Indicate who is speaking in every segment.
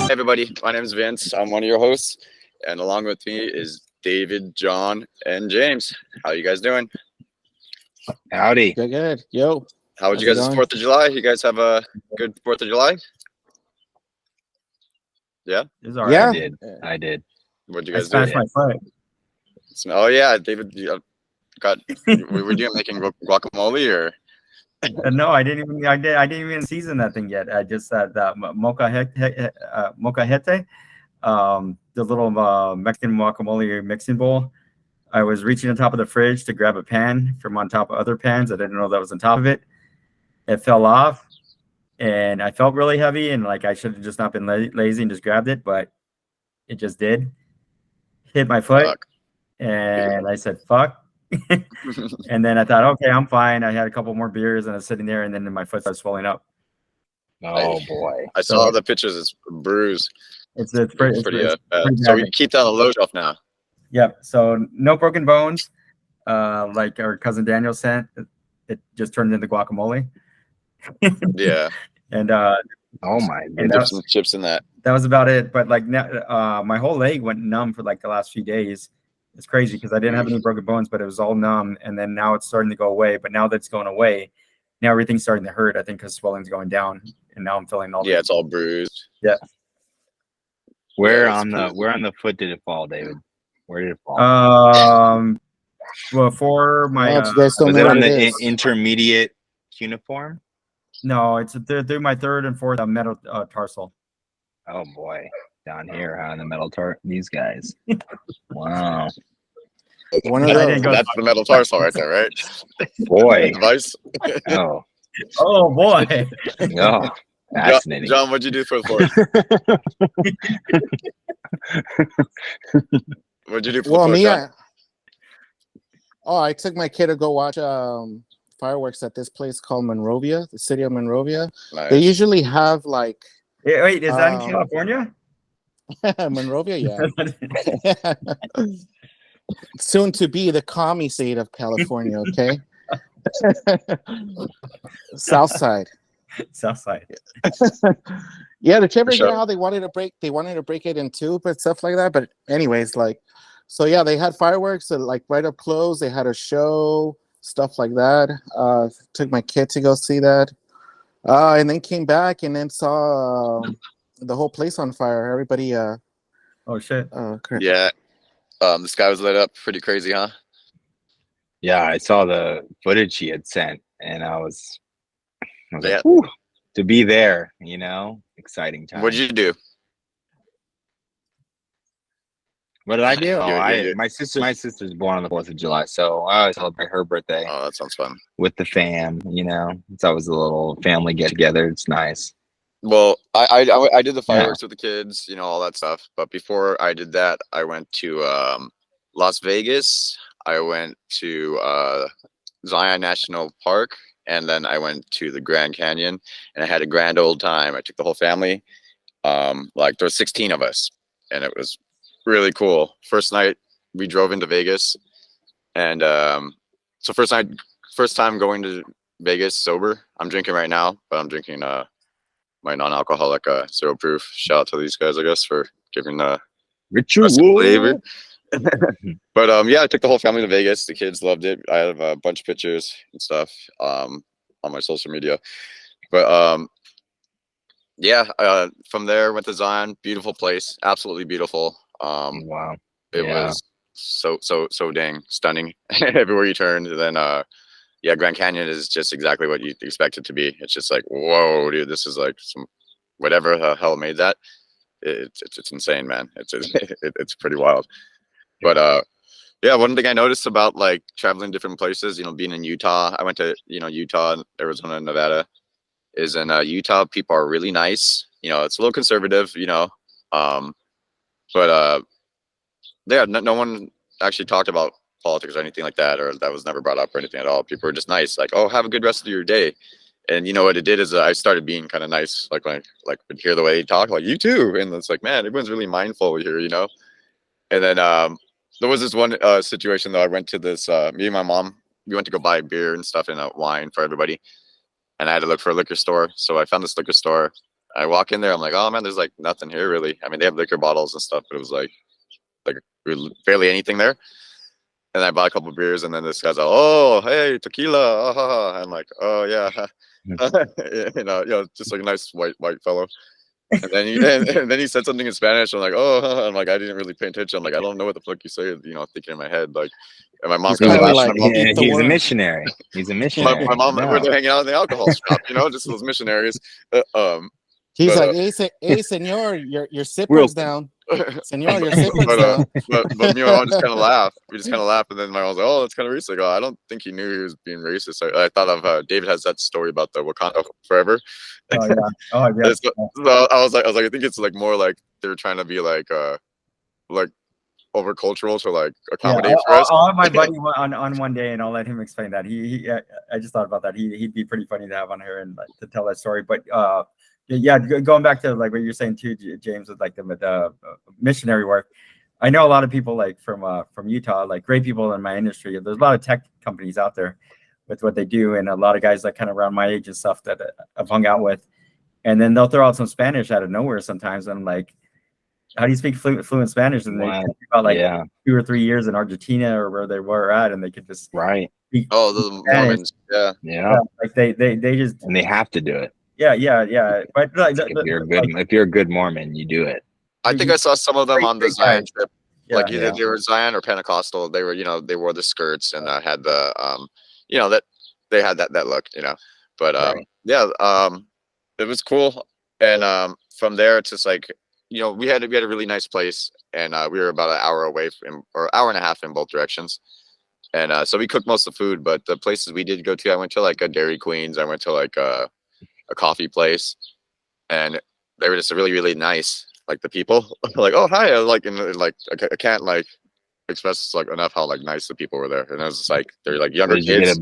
Speaker 1: everybody. My name is Vince. I'm one of your hosts, and along with me is David, John, and James. How you guys doing?
Speaker 2: Howdy.
Speaker 3: Good. Yo.
Speaker 1: How was you guys' 4th of July? You guys have a good 4th of July? Yeah?
Speaker 3: Yeah.
Speaker 2: I did.
Speaker 1: What'd you guys do?
Speaker 4: Smashed my foot.
Speaker 1: Oh, yeah, David, you got. Were you making guacamole or?
Speaker 4: No, I didn't even. I didn't even season that thing yet. I just that molcajete, the little Mexican guacamole mixing bowl. I was reaching on top of the fridge to grab a pan from on top of other pans. I didn't know that was on top of it. It fell off, and I felt really heavy. And like I should have just not been lazy and just grabbed it, but it just did. Hit my foot, and I said, "Fuck." And then I thought, okay, I'm fine. I had a couple more beers and I was sitting there, and then my foot started swelling up.
Speaker 2: Oh boy!
Speaker 1: I saw the pictures. It's bruised.
Speaker 4: It's pretty
Speaker 1: bad. So we keep that on the low shelf now.
Speaker 4: Yep. So no broken bones. Like our cousin Daniel sent, it just turned into guacamole.
Speaker 1: Yeah.
Speaker 4: And
Speaker 2: oh my
Speaker 1: goodness, there's some chips in that.
Speaker 4: That was about it. But like now, my whole leg went numb for like the last few days. It's crazy because I didn't have any broken bones, but it was all numb. And then now it's starting to go away. But now that it's going away, now everything's starting to hurt. I think because swelling's going down, and now I'm feeling all.
Speaker 1: Yeah, it's all bruised.
Speaker 4: Yeah.
Speaker 2: Where on the foot did it fall, David? Where did it fall?
Speaker 4: Well, for my
Speaker 2: was it on the intermediate cuneiform?
Speaker 4: No, it's through my 3rd and 4th metatarsal.
Speaker 2: Oh boy, down here, huh? The metatarsal. These guys. Wow.
Speaker 3: One of those.
Speaker 1: That's the metatarsal right there, right?
Speaker 2: Boy.
Speaker 1: Device.
Speaker 2: No.
Speaker 4: Oh boy.
Speaker 2: No. Fascinating.
Speaker 1: John, what'd you do for the 4th? What'd you do for the 4th?
Speaker 3: I took my kid to go watch fireworks at this place called Monrovia, the city of Monrovia. Nice. They usually have like.
Speaker 4: Wait, is that in California?
Speaker 3: Monrovia, yeah. Soon to be the commie state of California, okay? South side. Yeah, the Chevrolet, you know how they wanted to break it in two, but stuff like that. But anyways, like, so yeah, they had fireworks like right up close. They had a show, stuff like that. Took my kid to go see that, and then came back and then saw the whole place on fire. Everybody.
Speaker 4: Oh shit.
Speaker 1: Yeah. The sky was lit up pretty crazy, huh?
Speaker 2: Yeah, I saw the footage he had sent, and I was
Speaker 1: like,
Speaker 2: to be there, exciting time.
Speaker 1: What'd you do?
Speaker 2: What did I do? My sister's born on the 4th of July, so I celebrate her birthday.
Speaker 1: Oh, that sounds fun.
Speaker 2: With the fam, it's always a little family get together. It's nice.
Speaker 1: Well, I did the fireworks with the kids, all that stuff. But before I did that, I went to Las Vegas. I went to Zion National Park, and then I went to the Grand Canyon, and I had a grand old time. I took the whole family. Like there were 16 of us, and it was really cool. First night we drove into Vegas, and so first time going to Vegas sober. I'm drinking right now, but I'm drinking my non-alcoholic 0 proof. Shout out to these guys, I guess, for giving the
Speaker 2: ritual
Speaker 1: flavor. But yeah, I took the whole family to Vegas. The kids loved it. I have a bunch of pictures and stuff on my social media. But yeah, from there went to Zion. Beautiful place, absolutely beautiful.
Speaker 2: Wow,
Speaker 1: it was so dang stunning everywhere you turned. And then yeah, Grand Canyon is just exactly what you expect it to be. It's just like, whoa, dude, this is like some whatever the hell made that. It's insane, man. It's pretty wild. But yeah, one thing I noticed about like traveling different places, being in Utah, I went to Utah, Arizona, Nevada. Is in Utah, people are really nice. It's a little conservative, but yeah, no one actually talked about politics or anything like that, or that was never brought up or anything at all. People were just nice, like, oh, have a good rest of your day. And what it did is I started being kind of nice, like when I would hear the way they talk, like, you too. And it's like, man, everyone's really mindful here, And then there was this one situation though. I went to this, me and my mom, we went to go buy beer and stuff and wine for everybody. And I had to look for a liquor store. So I found this liquor store I walk in there, I'm like, oh man, there's like nothing here really. I mean, they have liquor bottles and stuff, but it was like barely anything there. And I bought a couple of beers, and then this guy's like, "Oh, hey, tequila!" I'm like, "Oh yeah," just like a nice white fellow. And then and then he said something in Spanish. I'm like, "Oh," I'm like, I didn't really pay attention. I'm like, I don't know what the fuck you say. Thinking in my head, like, and my mom's
Speaker 3: He's
Speaker 1: kind of
Speaker 3: kinda
Speaker 1: laughing.
Speaker 3: like,
Speaker 2: He's a missionary. He's a missionary.
Speaker 1: My mom,
Speaker 2: No.
Speaker 1: where they're hanging out in the alcohol shop, just those missionaries.
Speaker 3: He's
Speaker 1: but,
Speaker 3: like, hey, senor, your zipper's down. Senor, your zipper's down.
Speaker 1: but me and my mom just kind of laugh. We just kind of laugh, and then my mom's like, "Oh, that's kind of racist." I go, I don't think he knew he was being racist. I thought of David has that story about the Wakanda Forever.
Speaker 4: Oh yeah. Oh yeah.
Speaker 1: So I was like, I think it's like more like they're trying to be like over cultural to like accommodate for us.
Speaker 4: I'll have my buddy on one day, and I'll let him explain that. I just thought about that. He'd be pretty funny to have on here and like, to tell that story. But yeah, going back to like what you're saying too, James, with like the missionary work. I know a lot of people like from Utah, like great people in my industry. There's a lot of tech companies out there with what they do, and a lot of guys like kind of around my age and stuff that I've hung out with. And then they'll throw out some Spanish out of nowhere sometimes. And I'm like, how do you speak fluent Spanish? And they talk about like 2 or 3 years in Argentina or where they were at, and they could just
Speaker 2: speak
Speaker 1: the Mormons,
Speaker 2: yeah,
Speaker 4: like they just,
Speaker 2: and they have to do it.
Speaker 4: Yeah. But like,
Speaker 2: if you're a good Mormon, you do it.
Speaker 1: I think I saw some of them on the Zion trip.
Speaker 4: Yeah,
Speaker 1: either they were Zion or Pentecostal. They were, they wore the skirts and had the, that they had that look, But it was cool. And from there, it's just like, we had a really nice place, and we were about an hour away or hour and a half in both directions. And so we cooked most of the food, but the places we did go to, I went to like a Dairy Queen's. I went to like a coffee place, and they were just really, really nice. Like the people, like, oh hi, I can't like express like enough how like nice the people were there. And I was just like, they're like younger kids.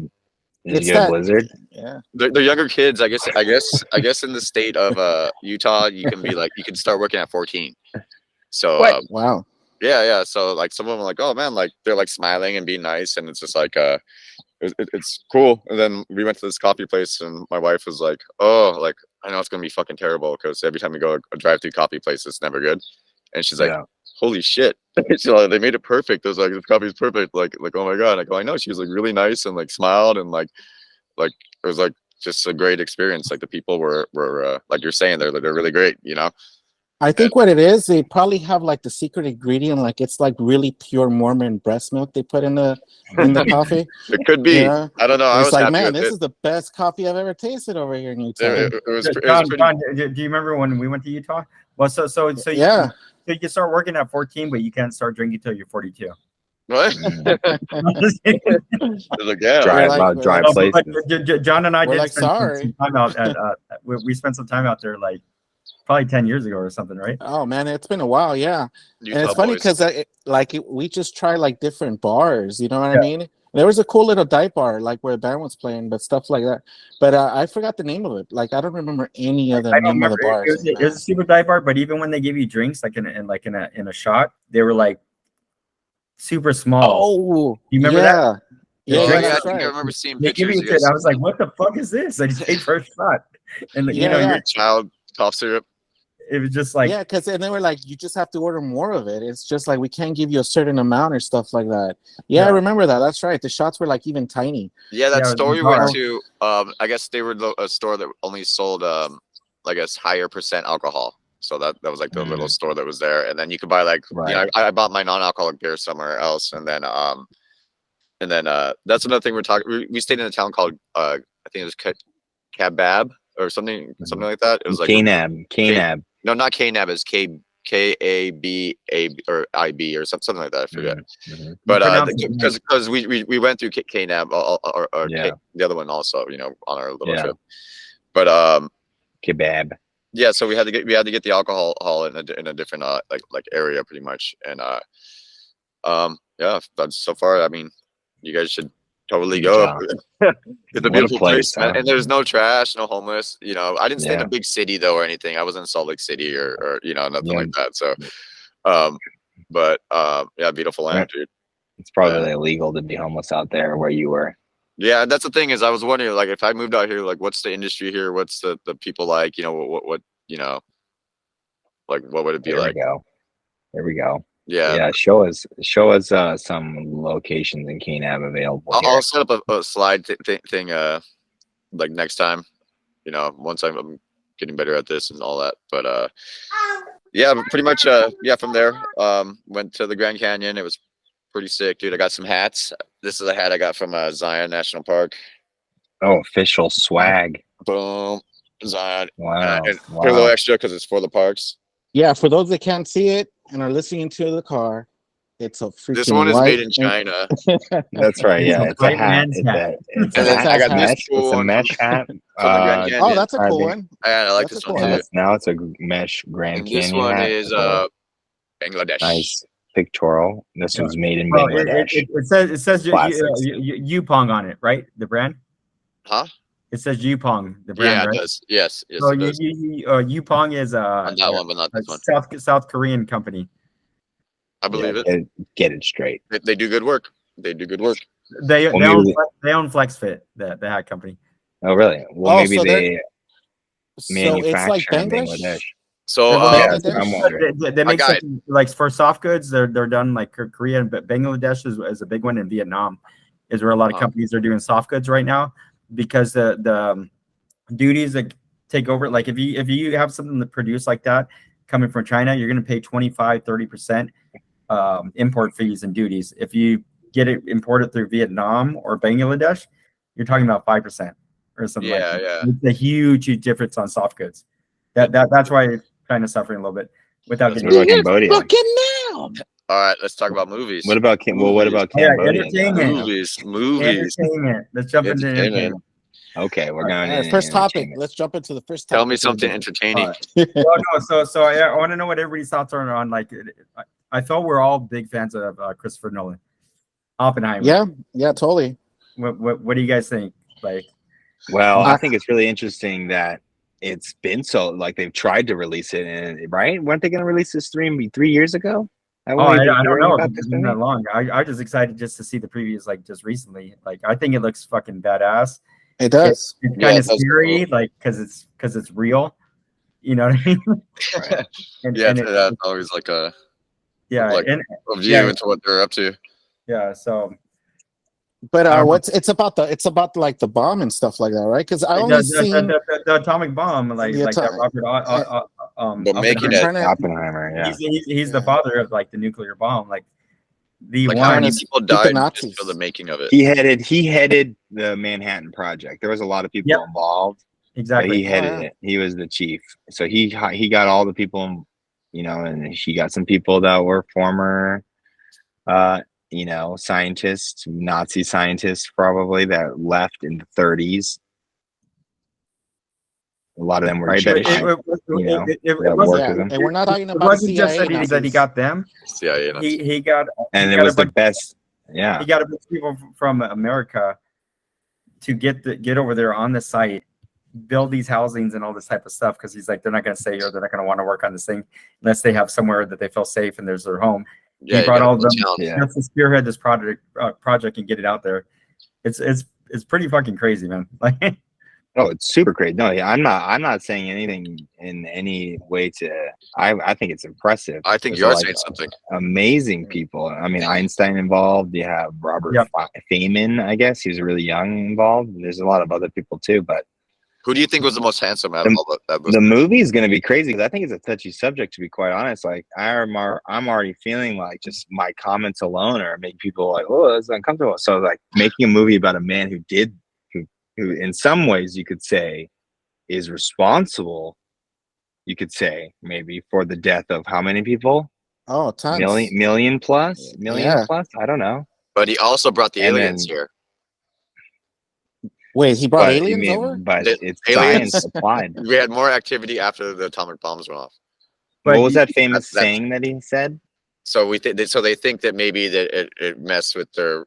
Speaker 2: Did you get a blizzard?
Speaker 3: Yeah,
Speaker 1: they're younger kids. I guess in the state of Utah, you can start working at 14. So
Speaker 3: wow.
Speaker 1: Yeah. So like some of them are like, oh man, like they're like smiling and being nice, and it's just like it's cool. And then we went to this coffee place, and my wife was like, oh, like I know it's gonna be fucking terrible because every time we go a drive-through coffee place, it's never good. And she's like, holy shit. She's like, they made it perfect. It was like, this coffee is perfect. Like oh my god. I go, I know. She was like really nice and like smiled, and like it was like just a great experience. Like the people were like you're saying, they're really great,
Speaker 3: I think what it is, they probably have like the secret ingredient, like it's like really pure Mormon breast milk they put in the coffee.
Speaker 1: It could be.
Speaker 3: Yeah.
Speaker 1: I don't know. I was
Speaker 3: like,
Speaker 1: happy
Speaker 3: man,
Speaker 1: with
Speaker 3: this
Speaker 1: it.
Speaker 3: is the best coffee I've ever tasted over here in Utah.
Speaker 1: It was
Speaker 4: John,
Speaker 1: pretty...
Speaker 4: do you remember when we went to Utah? Well, so
Speaker 3: yeah.
Speaker 4: So you can start working at 14, but you can't start drinking till you're 42.
Speaker 1: What? Like, yeah.
Speaker 2: Dry places.
Speaker 4: John and I
Speaker 3: We're
Speaker 4: did
Speaker 3: like,
Speaker 4: spend
Speaker 3: sorry.
Speaker 4: some time out at we spent some time out there like probably 10 years ago or something, right?
Speaker 3: Oh man, it's been a while, yeah.
Speaker 1: Utah
Speaker 3: and it's funny because we just try like different bars, you know what I mean? There was a cool little dive bar like where the band was playing, but stuff like that. But I forgot the name of it. Like I don't remember any of the name of the bars.
Speaker 4: It was a super dive bar, but even when they give you drinks like in a shot, they were like super small.
Speaker 3: Oh,
Speaker 4: you remember that?
Speaker 3: Yeah,
Speaker 1: I think I remember seeing pictures.
Speaker 4: I was like, what the fuck is this? I just paid for a shot. And
Speaker 1: your child cough syrup.
Speaker 4: It was just like,
Speaker 3: yeah, and they were like, you just have to order more of it. It's just like we can't give you a certain amount or stuff like that. Yeah, I remember that. That's right. The shots were like even tiny.
Speaker 1: Yeah, that store we went to, I guess they were a store that only sold I guess higher percent alcohol. So that was like the little store that was there. And then you could buy like I bought my non-alcoholic beer somewhere else, and then that's another thing we're talking. We stayed in a town called I think it was Kabab or something like that. It was like
Speaker 2: Kanab.
Speaker 1: No, not Kanab. It's K-A-B-A or I-B or something like that. I forget. But because we went through Kanab or the other one also, on our little trip. But
Speaker 2: kebab.
Speaker 1: Yeah, so we had to get the alcohol in a different like area pretty much, and that's so far. I mean, you guys should totally go. It's a beautiful place, and there's no trash, no homeless. I didn't stay in a big city though or anything. I was in Salt Lake City or nothing like that. So, beautiful land, dude.
Speaker 2: It's probably illegal to be homeless out there where you were.
Speaker 1: Yeah, that's the thing is I was wondering, like, if I moved out here, like, what's the industry here? What's the people like? What you know, like what would it be
Speaker 2: There
Speaker 1: like?
Speaker 2: we go. There we go.
Speaker 1: Yeah.
Speaker 2: Yeah, show us some locations in Canab available here.
Speaker 1: I'll set up a slide thing like next time, you know, once I'm getting better at this and all that. But yeah, pretty much yeah, from there went to the Grand Canyon. It was pretty sick, dude. I got some hats. This is a hat I got from Zion National Park.
Speaker 2: Oh, official swag.
Speaker 1: Boom, Zion.
Speaker 2: Wow.
Speaker 1: And put a little extra because it's for the parks.
Speaker 3: Yeah, for those that can't see it and are listening to the car, it's a freaking.
Speaker 1: This one is made in China.
Speaker 2: That's right. Yeah, it's a hat. It's a hat.
Speaker 1: I got this
Speaker 2: mesh.
Speaker 1: cool
Speaker 2: It's a
Speaker 1: one
Speaker 2: mesh hat.
Speaker 1: from the Grand Canyon.
Speaker 3: Oh, that's a cool one.
Speaker 1: I like
Speaker 3: That's
Speaker 1: this
Speaker 3: a
Speaker 1: one
Speaker 3: cool
Speaker 1: too.
Speaker 3: one.
Speaker 2: Now it's a mesh Grand
Speaker 1: And
Speaker 2: Canyon.
Speaker 1: this one
Speaker 2: hat.
Speaker 1: is Bangladesh.
Speaker 2: Nice pictorial. This one's made in Bangladesh.
Speaker 4: It says Yupong on it, right? The brand.
Speaker 1: Huh?
Speaker 4: It says Yupong, the brand,
Speaker 1: Yeah,
Speaker 4: right?
Speaker 1: it does. Yes, yes.
Speaker 4: So
Speaker 1: It does.
Speaker 4: Yupong is
Speaker 1: On that one, but not this one.
Speaker 4: South Korean company.
Speaker 1: I believe it.
Speaker 2: Get it straight.
Speaker 1: They do good work. They do good work.
Speaker 4: They own FlexFit, the hat company.
Speaker 2: Oh, really? Well, maybe
Speaker 3: so
Speaker 2: they
Speaker 3: So
Speaker 2: manufacture
Speaker 3: it's like
Speaker 2: in
Speaker 3: Bangladesh.
Speaker 2: Bangladesh.
Speaker 1: So
Speaker 2: Yeah,
Speaker 3: Bangladesh?
Speaker 2: I'm wondering.
Speaker 4: They make
Speaker 1: got
Speaker 4: something like for soft goods. They're done like Korea, but Bangladesh is a big one, and Vietnam is where a lot of companies are doing soft goods right now because the duties that take over. Like if you have something that produced like that coming from China, you're going to pay 25-30% import fees and duties. If you get it imported through Vietnam or Bangladesh, you're talking about 5% or something.
Speaker 1: Yeah,
Speaker 4: like that.
Speaker 1: yeah.
Speaker 4: It's a huge difference on soft goods. That's why it's kind of suffering a little bit without
Speaker 2: What
Speaker 4: getting.
Speaker 2: about Cambodia?
Speaker 1: All right, let's talk about movies.
Speaker 2: What about what about Cambodia?
Speaker 4: Entertainment.
Speaker 1: Movies.
Speaker 4: Entertainment. Let's jump into entertainment.
Speaker 2: Okay, we're going in.
Speaker 3: First topic. Let's jump into the first topic.
Speaker 1: Tell me something entertaining.
Speaker 4: So I want to know what everybody's thoughts are on. Like, I thought we're all big fans of Christopher Nolan. Oppenheimer.
Speaker 3: Yeah, totally.
Speaker 4: What do you guys think? Like,
Speaker 2: well, I think it's really interesting that it's been so like they've tried to release it, and right? Weren't they going to release this 3 years ago?
Speaker 4: I don't know. It's been that long. I just excited just to see the previews, like just recently. Like, I think it looks fucking badass.
Speaker 3: It does.
Speaker 4: It's kind of scary, cool. Like because it's real. You know what I mean?
Speaker 1: Right. and that's always like a a view into what they're up to.
Speaker 4: Yeah. So.
Speaker 3: But it's about like the bomb and stuff like that, right? Because I only seen
Speaker 4: the atomic bomb, like that Robert
Speaker 1: but making it
Speaker 2: Oppenheimer. Yeah,
Speaker 4: he's the father of like the nuclear bomb, like the
Speaker 1: like
Speaker 4: one.
Speaker 1: how many people died just for the making of it.
Speaker 2: He headed the Manhattan Project. There was a lot of people involved.
Speaker 4: Exactly,
Speaker 2: he headed it. He was the chief, so he got all the people, you know, and he got some people that were former. You know, scientists, Nazi scientists probably that left in the 30s. A lot of them were
Speaker 3: and we're not talking about
Speaker 4: wasn't just that he got them.
Speaker 1: CIA.
Speaker 4: He got,
Speaker 2: and it was the best. Yeah,
Speaker 4: he got a bunch of people from America to get over there on the site, build these housings and all this type of stuff because he's like they're not going to stay here, they're not going to want to work on this thing unless they have somewhere that they feel safe and there's their home.
Speaker 1: Yeah,
Speaker 4: he brought all of them just to spearhead this project and get it out there. It's pretty fucking crazy, man. Like,
Speaker 2: oh, it's super crazy. No, yeah, I'm not saying anything in any way to. I think it's impressive.
Speaker 1: I think you're saying something.
Speaker 2: Amazing people. I mean, Einstein involved. You have Robert Feynman. I guess he was really young involved. There's a lot of other people too, but.
Speaker 1: Who do you think was the most handsome out of all that?
Speaker 2: The movie is going to be crazy because I think it's a touchy subject, to be quite honest. Like I'm already feeling like just my comments alone are making people like, oh, it's uncomfortable. So like making a movie about a man who in some ways you could say is responsible. You could say maybe for the death of how many people?
Speaker 3: Oh, tons.
Speaker 2: Million plus. I don't know.
Speaker 1: But he also brought the aliens here.
Speaker 3: Wait, he brought aliens over?
Speaker 2: But it's aliens applied.
Speaker 1: We had more activity after the atomic bombs went off.
Speaker 2: What was that famous saying that he said?
Speaker 1: So they think that maybe that it messed with their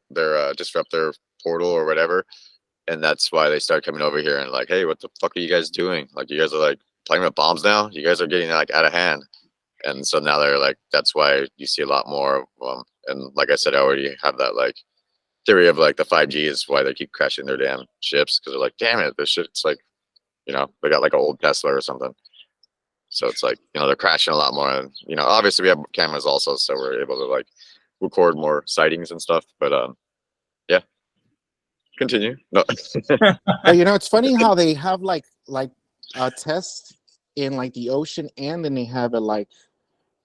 Speaker 1: disrupt their portal or whatever, and that's why they started coming over here and like, hey, what the fuck are you guys doing? Like, you guys are like playing with bombs now. You guys are getting like out of hand, and so now they're like, that's why you see a lot more of them. And like I said, I already have that like theory of like the 5G is why they keep crashing their damn ships because they're like, damn it, this shit's like, you know, they got like an old Tesla or something. So it's like, they're crashing a lot more. And, obviously we have cameras also, so we're able to like record more sightings and stuff. But yeah, continue. No.
Speaker 3: But it's funny how they have like tests in like the ocean, and then they have it like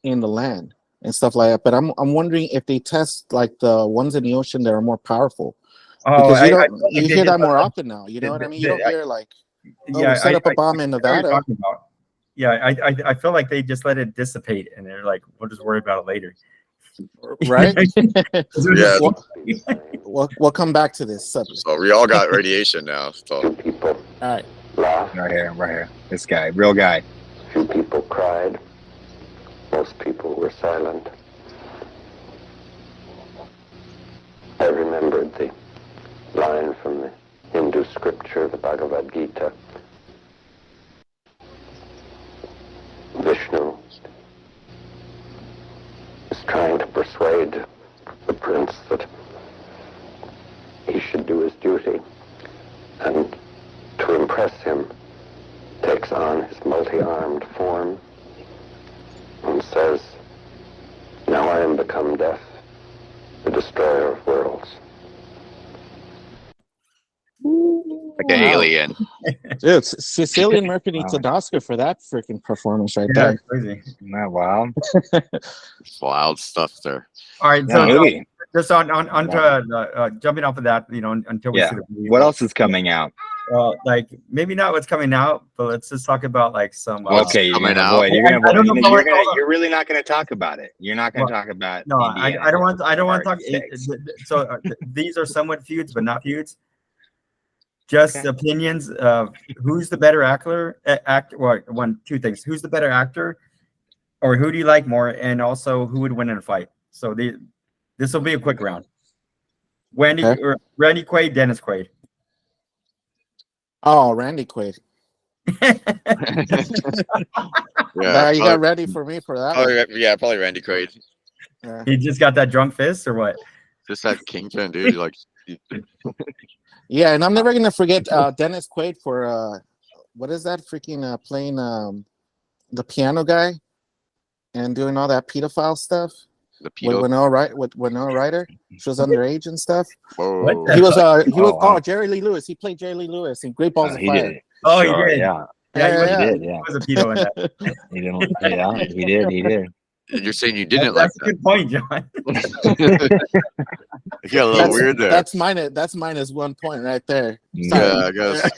Speaker 3: in the land and stuff like that. But I'm wondering if they test like the ones in the ocean that are more powerful. Because you hear that more often now. You know what I mean? You don't hear like, we set up a bomb in Nevada.
Speaker 4: Yeah, I feel like they just let it dissipate, and they're like, we'll just worry about it later.
Speaker 3: Right?
Speaker 1: Yeah.
Speaker 3: We'll come back to this subject.
Speaker 1: So we all got radiation now. So.
Speaker 5: People
Speaker 3: all right.
Speaker 5: laughed.
Speaker 2: Right here. This guy, real guy.
Speaker 5: Few people cried. Most people were silent. I remembered the line from the Hindu scripture, the Bhagavad Gita. Vishnu is trying to persuade the prince that he should do his duty, and to impress him takes on his multi-armed form and says, "Now I am become death, the destroyer of worlds."
Speaker 1: Like an alien.
Speaker 3: Dude, Cillian Murphy needs an Oscar for that freaking performance right
Speaker 4: Yeah,
Speaker 3: there.
Speaker 4: it's crazy.
Speaker 2: Isn't that wild?
Speaker 1: Wild stuff there.
Speaker 4: All right,
Speaker 2: Yeah,
Speaker 4: so
Speaker 2: movie.
Speaker 4: just on to jumping off of that, until we
Speaker 2: Yeah.
Speaker 4: see the movie.
Speaker 2: What else is coming out?
Speaker 4: Like maybe not what's coming out, but let's just talk about like some.
Speaker 2: Okay, you're
Speaker 1: coming
Speaker 2: gonna
Speaker 1: out?
Speaker 2: avoid. You're gonna
Speaker 4: I don't
Speaker 2: avoid.
Speaker 4: know if
Speaker 2: You're really not gonna talk about it. You're not gonna talk about.
Speaker 4: No,
Speaker 2: Indiana
Speaker 4: I don't want to talk.
Speaker 2: Part 6.
Speaker 4: So these are somewhat feuds, but not feuds. Just
Speaker 2: Okay.
Speaker 4: opinions of who's the better actor. Two things: who's the better actor, or who do you like more, and also who would win in a fight. So this will be a quick round. Randy Quaid, Dennis Quaid.
Speaker 3: Oh, Randy Quaid.
Speaker 1: Yeah,
Speaker 3: You got ready for me for that one.
Speaker 1: probably Randy Quaid.
Speaker 3: Yeah.
Speaker 4: He just got that drunk fist, or what?
Speaker 1: Just that kingpin, dude. Like,
Speaker 3: Yeah, and I'm never gonna forget Dennis Quaid for what is that freaking playing the piano guy and doing all that pedophile stuff
Speaker 1: the
Speaker 3: with
Speaker 1: pedo.
Speaker 3: Winona Ryder. She was underage and stuff.
Speaker 1: Whoa.
Speaker 4: What?
Speaker 3: He was
Speaker 2: wow.
Speaker 3: Jerry Lee Lewis. He played Jerry Lee Lewis in Great Balls of
Speaker 2: He
Speaker 3: Fire.
Speaker 2: did.
Speaker 4: Oh,
Speaker 2: Sure,
Speaker 4: he did.
Speaker 2: Yeah.
Speaker 3: Yeah,
Speaker 2: He did. Yeah.
Speaker 4: He was a pedo in that.
Speaker 2: He didn't. Yeah. He did. He did.
Speaker 1: You're saying you didn't like
Speaker 4: That's a good point, John.
Speaker 1: that? You got a little weird there.
Speaker 3: That's minus 1 point right there.
Speaker 1: Yeah, I guess.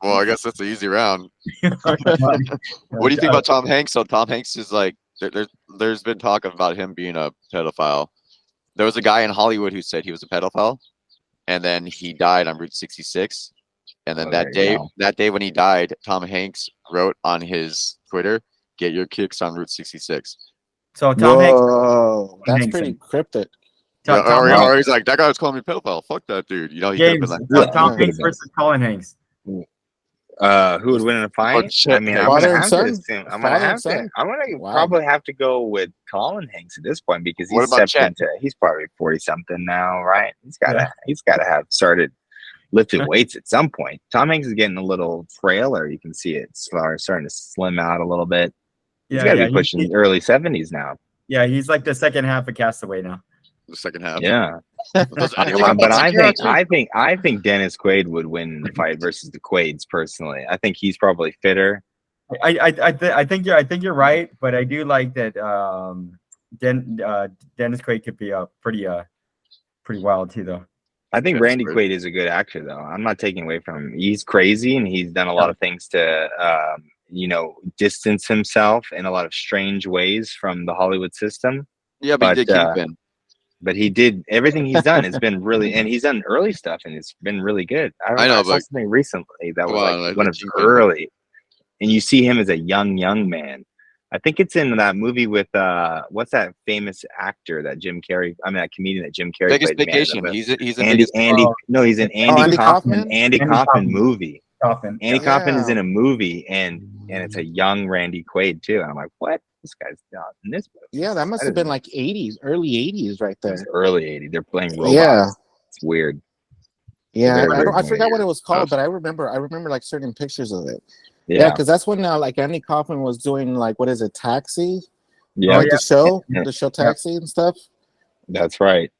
Speaker 1: Well, I guess that's an easy round. What do you think about Tom Hanks? So Tom Hanks is like, there's been talk about him being a pedophile. There was a guy in Hollywood who said he was a pedophile, and then he died on Route 66. And then that day when he died, Tom Hanks wrote on his Twitter, "Get your kicks on Route 66."
Speaker 4: So Tom Hanks.
Speaker 3: That's pretty cryptic.
Speaker 1: Or he's like, that guy was calling me pedophile. Fuck that dude. He could have
Speaker 4: James,
Speaker 1: been like,
Speaker 4: Tom Hanks versus Colin Hanks.
Speaker 2: Who would win in a fight?
Speaker 1: shit.
Speaker 2: I mean, I'm
Speaker 3: Father
Speaker 2: gonna
Speaker 3: and
Speaker 2: have
Speaker 3: son?
Speaker 2: to assume. I'm
Speaker 3: Father
Speaker 2: gonna
Speaker 3: and son? Wow.
Speaker 2: probably have to go with Colin Hanks at this point because
Speaker 1: What
Speaker 2: he's
Speaker 1: about
Speaker 2: stepped into. He's probably 40 something now, right? He's gotta have started lifting weights at some point. Tom Hanks is getting a little frailer. You can see it starting to slim out a little bit. He's got to be pushing early 70s now.
Speaker 4: Yeah, he's like the second half of Castaway now.
Speaker 1: the second half.
Speaker 2: Yeah.
Speaker 1: But
Speaker 2: I think Dennis Quaid would win in the fight versus the Quaids personally. I think he's probably fitter.
Speaker 4: I think you're right, but I do like that Dennis Quaid could be pretty wild too, though.
Speaker 2: I think
Speaker 1: That's
Speaker 2: Randy
Speaker 1: great.
Speaker 2: Quaid is a good actor, though. I'm not taking away from him. He's crazy, and he's done a lot of things to, distance himself in a lot of strange ways from the Hollywood system.
Speaker 1: Yeah, but he did Kingpin.
Speaker 2: But he did everything he's done has been really, and he's done early stuff, and it's been really good. I saw something recently that was one of his early, and you see him as a young man. I think it's in that movie with what's that famous actor that Jim Carrey? I mean, that comedian that Jim Carrey
Speaker 1: Vegas
Speaker 2: played.
Speaker 1: Vacation. He's in
Speaker 2: Andy. No, he's in Andy
Speaker 3: Kaufman.
Speaker 2: Andy Kaufman movie.
Speaker 4: Andy
Speaker 2: Kaufman is in a movie, and it's a young Randy Quaid too. And I'm like, what? This guy's not in this movie.
Speaker 3: Yeah, that must have been like 80s, early 80s, right there.
Speaker 2: Early 80s. They're playing robots.
Speaker 3: Yeah,
Speaker 2: it's weird.
Speaker 3: yeah.
Speaker 2: Very
Speaker 3: I forgot what it was called,
Speaker 2: Oh.
Speaker 3: but I remember like certain pictures of it. Yeah, because that's when like Andy Kaufman was doing like what is it, Taxi?
Speaker 2: Yeah,
Speaker 3: Like the
Speaker 2: Yeah.
Speaker 3: show Taxi and stuff.
Speaker 2: That's right.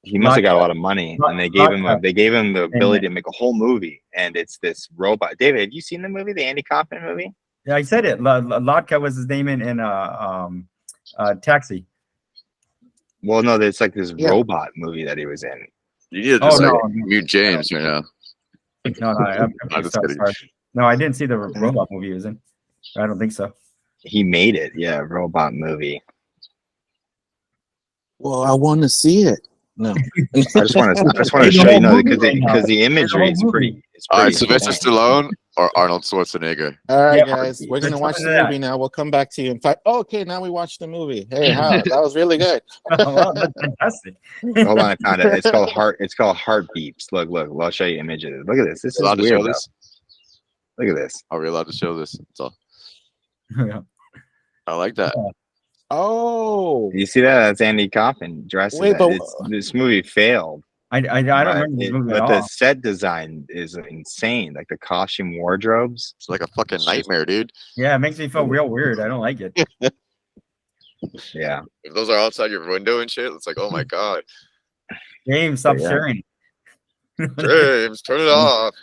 Speaker 2: He must have got a lot of money, and they gave him the ability to make a whole movie, and it's this robot. David, have you seen the movie, the Andy Kaufman movie?
Speaker 4: Yeah, I said it. Lotka was his name in Taxi.
Speaker 2: Well, no, it's like this robot movie that he was in.
Speaker 1: You need to just mute James right now.
Speaker 4: No, I'm just kidding. Sorry. No, I didn't see the robot movie he was in. I don't think so.
Speaker 2: He made it, yeah, robot movie.
Speaker 3: Well, I want to see it. No,
Speaker 2: I just want to show you, because the imagery is pretty.
Speaker 1: All right, Sylvester Stallone or Arnold Schwarzenegger.
Speaker 3: All right, guys, we're gonna watch the movie now. We'll come back to you. In fact, okay, now we watch the movie. Hey, that was really good.
Speaker 4: Wow, that's fantastic.
Speaker 2: Hold on, I found it. It's called Heartbeeps. Look, I'll show you images. Look at this. This is
Speaker 1: allowed to
Speaker 2: weird.
Speaker 1: show this?
Speaker 2: Look at this.
Speaker 1: Are we allowed to show this? That's all.
Speaker 4: Yeah.
Speaker 1: I like that.
Speaker 3: Oh,
Speaker 2: You see that? That's Andy Kaufman dressed.
Speaker 3: Wait, but
Speaker 2: this movie failed.
Speaker 4: I don't remember this movie at
Speaker 2: but the
Speaker 4: all.
Speaker 2: set design is insane. Like the costume wardrobes.
Speaker 1: It's like a fucking nightmare, dude.
Speaker 4: Yeah, it makes me feel real weird. I don't like it.
Speaker 2: Yeah.
Speaker 1: If those are outside your window and shit, it's like, oh my god.
Speaker 4: James, stop
Speaker 2: Yeah.
Speaker 4: sharing.
Speaker 1: James, turn it off.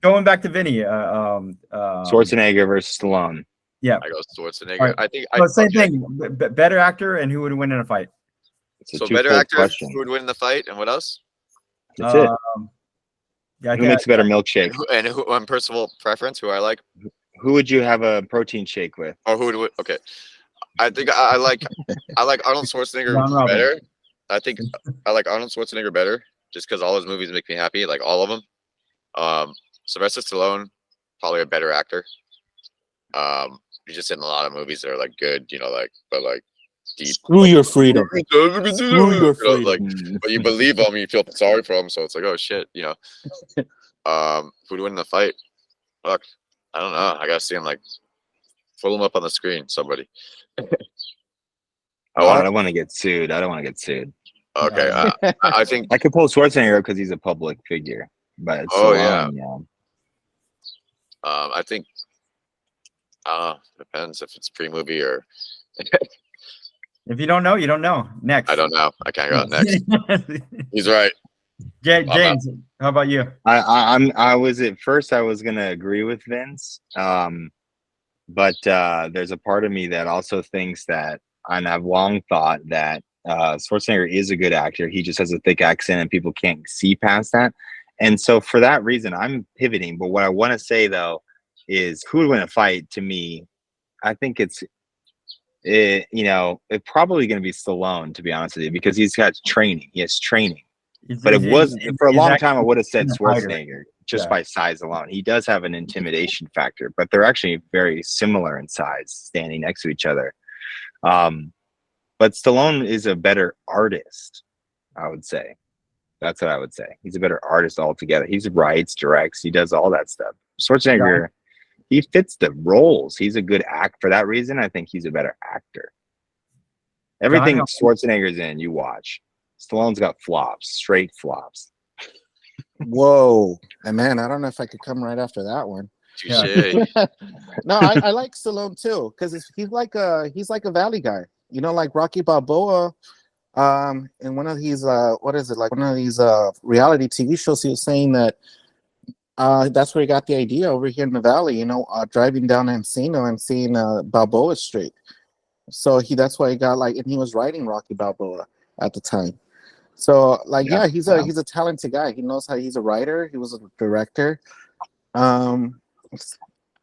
Speaker 4: Going back to Vinny.
Speaker 2: Schwarzenegger versus Stallone.
Speaker 4: Yeah.
Speaker 1: I go Schwarzenegger.
Speaker 4: Right.
Speaker 1: I think.
Speaker 4: Same thing. Better actor and who would win in a fight?
Speaker 2: It's a
Speaker 1: So better
Speaker 2: twofold
Speaker 1: actor
Speaker 2: question.
Speaker 1: who would win the fight, and what else?
Speaker 2: That's it.
Speaker 4: Yeah,
Speaker 2: Who makes a better milkshake?
Speaker 1: And who on personal preference, who I like,
Speaker 2: Who would you have a protein shake with?
Speaker 1: or who would? Okay, I think I like Arnold Schwarzenegger better. I think I like Arnold Schwarzenegger better, just because all his movies make me happy, like all of them. Sylvester Stallone, probably a better actor. He's just in a lot of movies that are like good, but like deep.
Speaker 3: Screw your freedom.
Speaker 1: Screw your freedom. Like, but you believe him, you feel sorry for him, so it's like, oh shit, who'd win the fight? Fuck, I don't know. I gotta see him, like, pull him up on the screen. Somebody.
Speaker 2: I don't want to get sued.
Speaker 1: Okay, I think
Speaker 2: I could pull Schwarzenegger because he's a public figure, but Stallone, yeah.
Speaker 1: I think. Depends if it's pre-movie or.
Speaker 4: If you don't know, you don't know. Next.
Speaker 1: I don't know. I can't go next. He's right.
Speaker 4: James, how about you?
Speaker 2: I was at first I was gonna agree with Vince, but there's a part of me that also thinks that, and I've long thought that Schwarzenegger is a good actor. He just has a thick accent, and people can't see past that. And so for that reason, I'm pivoting. But what I want to say though is, who would win a fight? To me, I think it's probably going to be Stallone, to be honest with you, because he's got training. He has training. But it was for a long time I would have said Schwarzenegger just by size alone. He does have an intimidation factor, but they're actually very similar in size, standing next to each other. But Stallone is a better artist, I would say. That's what I would say. He's a better artist altogether. He writes, directs, he does all that stuff. Schwarzenegger, he fits the roles. He's a good act. For that reason, I think he's a better actor. Everything Schwarzenegger's in, you watch. Stallone's got flops, straight flops.
Speaker 3: Whoa, and man, I don't know if I could come right after that one.
Speaker 1: Touché.
Speaker 3: No, I like Stallone too, because he's like a Valley guy. Like Rocky Balboa. In one of these one of these reality TV shows, he was saying that that's where he got the idea over here in the Valley. Driving down Encino and seeing Balboa Street. So that's why he got and he was writing Rocky Balboa at the time. So he's a talented guy. He knows how. He's a writer. He was a director. Arnold,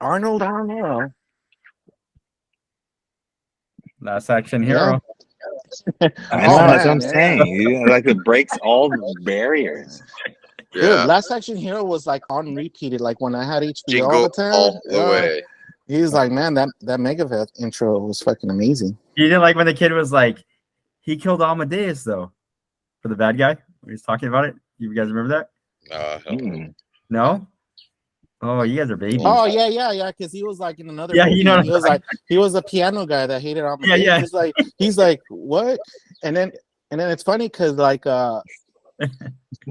Speaker 3: I don't know.
Speaker 4: Last Action Hero.
Speaker 2: I know, that's what I'm saying. It breaks all the barriers.
Speaker 1: Yeah.
Speaker 3: Dude, Last Action Hero was on repeated. When I had HBO all the time.
Speaker 1: All the way.
Speaker 3: He's like, man, that Megavet intro was fucking amazing.
Speaker 4: You didn't like when the kid was like, he killed Amadeus though, for the bad guy. When he's talking about it. You guys remember that? No. Oh, you guys are babies.
Speaker 3: Oh yeah. Because he was in another.
Speaker 4: Yeah,
Speaker 3: movie. He was a piano guy that hated Amadeus.
Speaker 4: Yeah.
Speaker 3: He's like what? And then it's funny because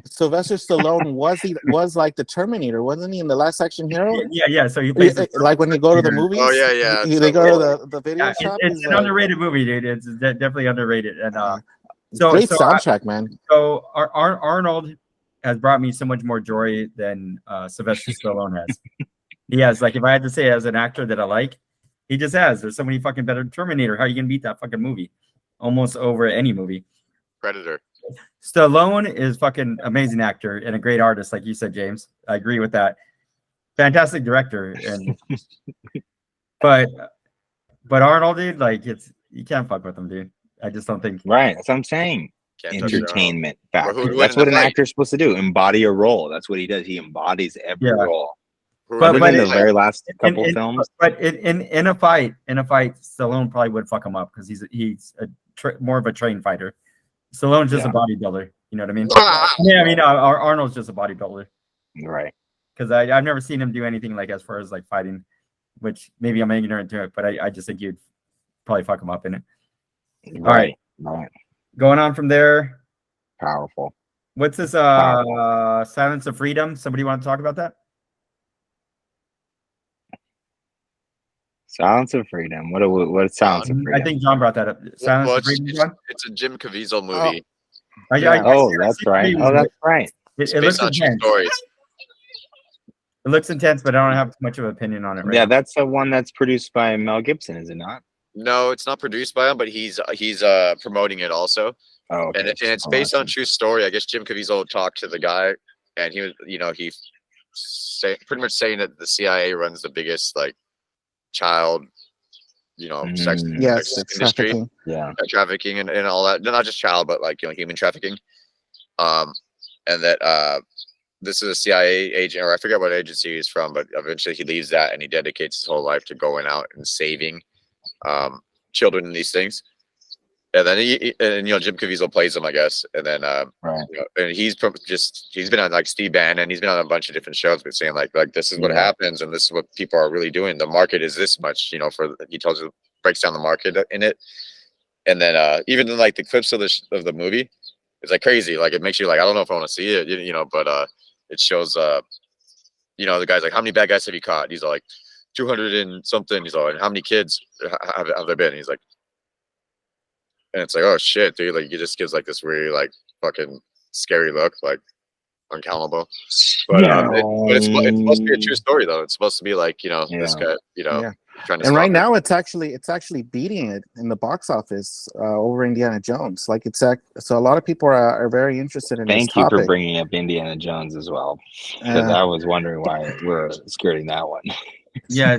Speaker 3: Sylvester Stallone was like the Terminator, wasn't he, in the Last Action Hero?
Speaker 4: Yeah. So he plays
Speaker 3: Like when you go to the movies.
Speaker 1: Oh yeah.
Speaker 3: They go to the video shop.
Speaker 4: It's an underrated movie, dude. It's definitely underrated. And
Speaker 3: great soundtrack, man.
Speaker 4: So Arnold has brought me so much more joy than Sylvester Stallone has. He has, like, if I had to say as an actor that I like, he just has. There's so many fucking better. Terminator. How are you gonna beat that fucking movie? Almost over any movie.
Speaker 1: Predator.
Speaker 4: Stallone is fucking amazing actor and a great artist, like you said, James. I agree with that. Fantastic director, and but Arnold, dude, like, you can't fuck with him, dude. I just don't think.
Speaker 2: Right, that's what I'm saying.
Speaker 1: Can't touch
Speaker 2: Entertainment factor.
Speaker 1: Who would win
Speaker 2: That's
Speaker 1: in
Speaker 2: what
Speaker 1: a
Speaker 2: an
Speaker 1: fight?
Speaker 2: actor's supposed to do. Embody a role. That's what he does. He embodies every role.
Speaker 1: But
Speaker 2: Other than the
Speaker 1: it-
Speaker 2: very last couple films.
Speaker 4: But in a fight, Stallone probably would fuck him up because he's more of a trained fighter. Stallone's just a bodybuilder. You know what I mean? Yeah, I mean, Arnold's just a bodybuilder.
Speaker 2: Right.
Speaker 4: Because I've never seen him do anything like as far as like fighting, which maybe I'm ignorant to it, but I just think you'd probably fuck him up in it.
Speaker 2: Right.
Speaker 4: Going on from there.
Speaker 2: Powerful.
Speaker 4: What's this? Silence of Freedom. Somebody want to talk about that?
Speaker 2: Silence of Freedom. What is Silence of Freedom?
Speaker 4: I think John brought that up. Silence of Freedom.
Speaker 1: it's a Jim Caviezel movie.
Speaker 2: That's right. Oh, that's right.
Speaker 1: It's
Speaker 4: It looks
Speaker 1: based on true
Speaker 4: intense.
Speaker 1: stories.
Speaker 4: It looks intense, but I don't have much of an opinion on it right
Speaker 2: Yeah,
Speaker 4: now.
Speaker 2: that's the one that's produced by Mel Gibson, is it not?
Speaker 1: No, it's not produced by him, but he's promoting it also.
Speaker 2: Oh, okay.
Speaker 1: And it's based on a true story. I guess Jim Caviezel talked to the guy, and he was, pretty much saying that the CIA runs the biggest like child, sex industry, trafficking and all that. Not just child, but like human trafficking. And that this is a CIA agent, or I forget what agency he's from, but eventually he leaves that and he dedicates his whole life to going out and saving children in these things. And then Jim Caviezel plays him, I guess. And then and he's been on like Steve Bannon, he's been on a bunch of different shows, but saying like this is what happens and this is what people are really doing. The market is this much, he tells you, breaks down the market in it. And then even in like the clips of the movie, it's like crazy. Like it makes you like, I don't know if I want to see it, but it shows the guy's like, how many bad guys have you caught? He's like 200 and something. He's like, how many kids have there been? He's like, and it's like, oh shit, dude! Like, it just gives like this really like fucking scary look, like uncountable. But it's supposed to be a true story, though. It's supposed to be like this guy, trying to.
Speaker 3: And right now, it's actually beating it in the box office over Indiana Jones. Like so a lot of people are very interested in.
Speaker 2: Thank you for bringing up Indiana Jones as well, because I was wondering why we're skirting that one.
Speaker 4: Yeah,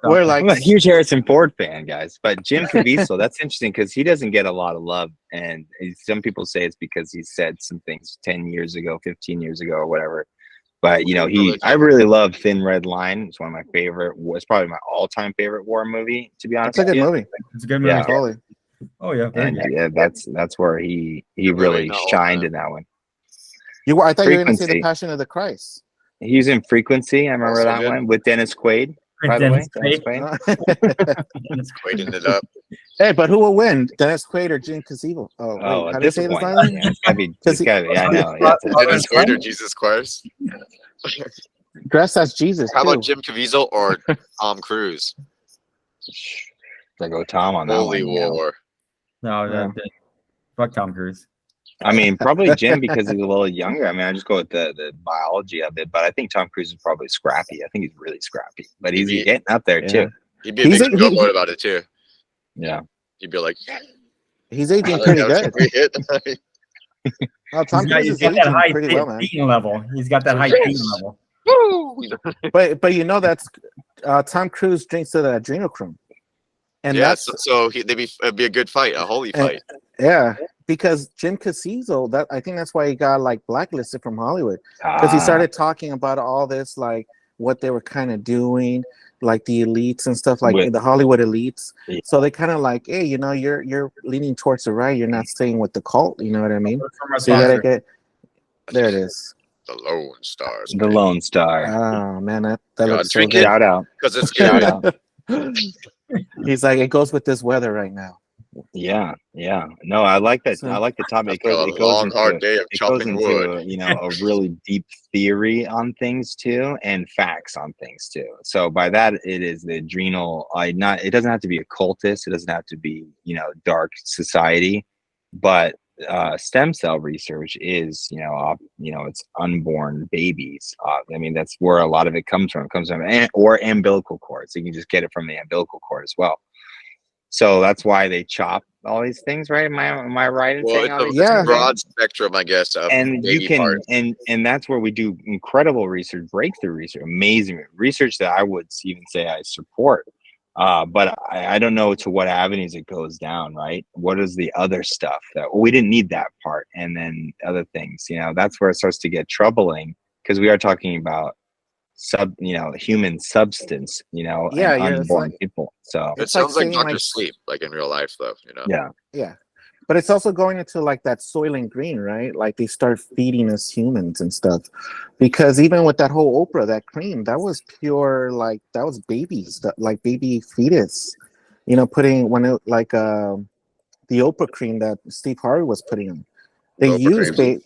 Speaker 2: I'm a huge Harrison Ford fan, guys. But Jim Caviezel, that's interesting because he doesn't get a lot of love, and some people say it's because he said some things 10 years ago, 15 years ago, or whatever. But I really love Thin Red Line. It's one of my favorite. It's probably my all-time favorite war movie. To be honest,
Speaker 3: it's a good movie.
Speaker 4: It's a good movie.
Speaker 2: Yeah.
Speaker 3: Totally.
Speaker 4: Oh yeah,
Speaker 2: that's where he really shined in that one.
Speaker 3: I thought you were going to say The Passion of the Christ.
Speaker 2: He was in Frequency. I remember that one with Dennis Quaid. By the way,
Speaker 1: Dennis Quaid ended up.
Speaker 3: Hey, but who will win, Dennis Quaid or Jim Caviezel? How do you say this?
Speaker 2: I know.
Speaker 1: Dennis Quaid or Jesus Christ?
Speaker 3: Dressed as Jesus.
Speaker 1: How about Jim Caviezel or Tom Cruise?
Speaker 2: I go Tom on that
Speaker 1: Holy
Speaker 2: one.
Speaker 1: War.
Speaker 4: No, fuck Tom Cruise.
Speaker 2: I mean, probably Jim because he's a little younger. I mean, I just go with the biology of it, but I think Tom Cruise is probably scrappy. I think he's really scrappy, but he's getting up there too.
Speaker 1: He'd be a big showboat about it too.
Speaker 2: Yeah,
Speaker 1: he'd be like,
Speaker 3: he's aging pretty good. Tom Cruise is aging pretty well, man.
Speaker 4: Level. He's got that high eating level.
Speaker 3: But that's Tom Cruise drinks to the adrenochrome, and it'd be a good fight, a holy fight. Yeah. Because Jim Caviezel, I think that's why he got like blacklisted from Hollywood, because he started talking about all this, like what they were kind of doing, like the elites and stuff, like the Hollywood elites. Yeah. So they kind of like, hey, you're leaning towards the right, you're not staying with the cult. You know what I mean? So you gotta get there. It is.
Speaker 1: The Lone Stars.
Speaker 2: The Lone Star.
Speaker 3: Oh man, that looks so
Speaker 1: good.
Speaker 2: Shout out
Speaker 1: because it's good.
Speaker 3: He's like, it goes with this weather right now.
Speaker 2: Yeah, yeah. No, I like that.
Speaker 3: So-
Speaker 2: I like the topic.
Speaker 1: After a
Speaker 2: It goes
Speaker 1: long, hard
Speaker 2: into
Speaker 1: day of
Speaker 2: it goes
Speaker 1: chopping
Speaker 2: into
Speaker 1: wood.
Speaker 2: a really deep theory on things too, and facts on things too. So by that, it is the adrenal. Not. It doesn't have to be occultist. It doesn't have to be dark society, but stem cell research is it's unborn babies. I mean that's where a lot of it comes from. It comes from or umbilical cords. So you can just get it from the umbilical cord as well. So that's why they chop all these things, right? Am I right in
Speaker 1: Well,
Speaker 2: saying
Speaker 1: it's
Speaker 2: all
Speaker 1: a,
Speaker 2: these
Speaker 1: it's a
Speaker 3: Yeah.
Speaker 2: different things?
Speaker 1: broad spectrum, I guess, of
Speaker 2: And you
Speaker 1: baby
Speaker 2: can
Speaker 1: parts.
Speaker 2: and that's where we do incredible research, breakthrough research, amazing research that I would even say I support. But I don't know to what avenues it goes down, right? What is the other stuff that we didn't need that part, and then other things, that's where it starts to get troubling because we are talking about human substance, and
Speaker 3: Yeah, it's
Speaker 2: unborn
Speaker 3: like
Speaker 2: people. So
Speaker 1: It
Speaker 3: it's like
Speaker 1: sounds like
Speaker 3: saying
Speaker 1: Doctor
Speaker 3: like
Speaker 1: Sleep, like in real life, though.
Speaker 2: yeah.
Speaker 3: yeah, but it's also going into like that Soylent Green, right? Like they start feeding us humans and stuff, because even with that whole Oprah, that cream, that was pure like that was babies, like baby fetus, putting when it like the Oprah cream that Steve Harvey was putting in. They
Speaker 1: Oprah
Speaker 3: use
Speaker 1: cream.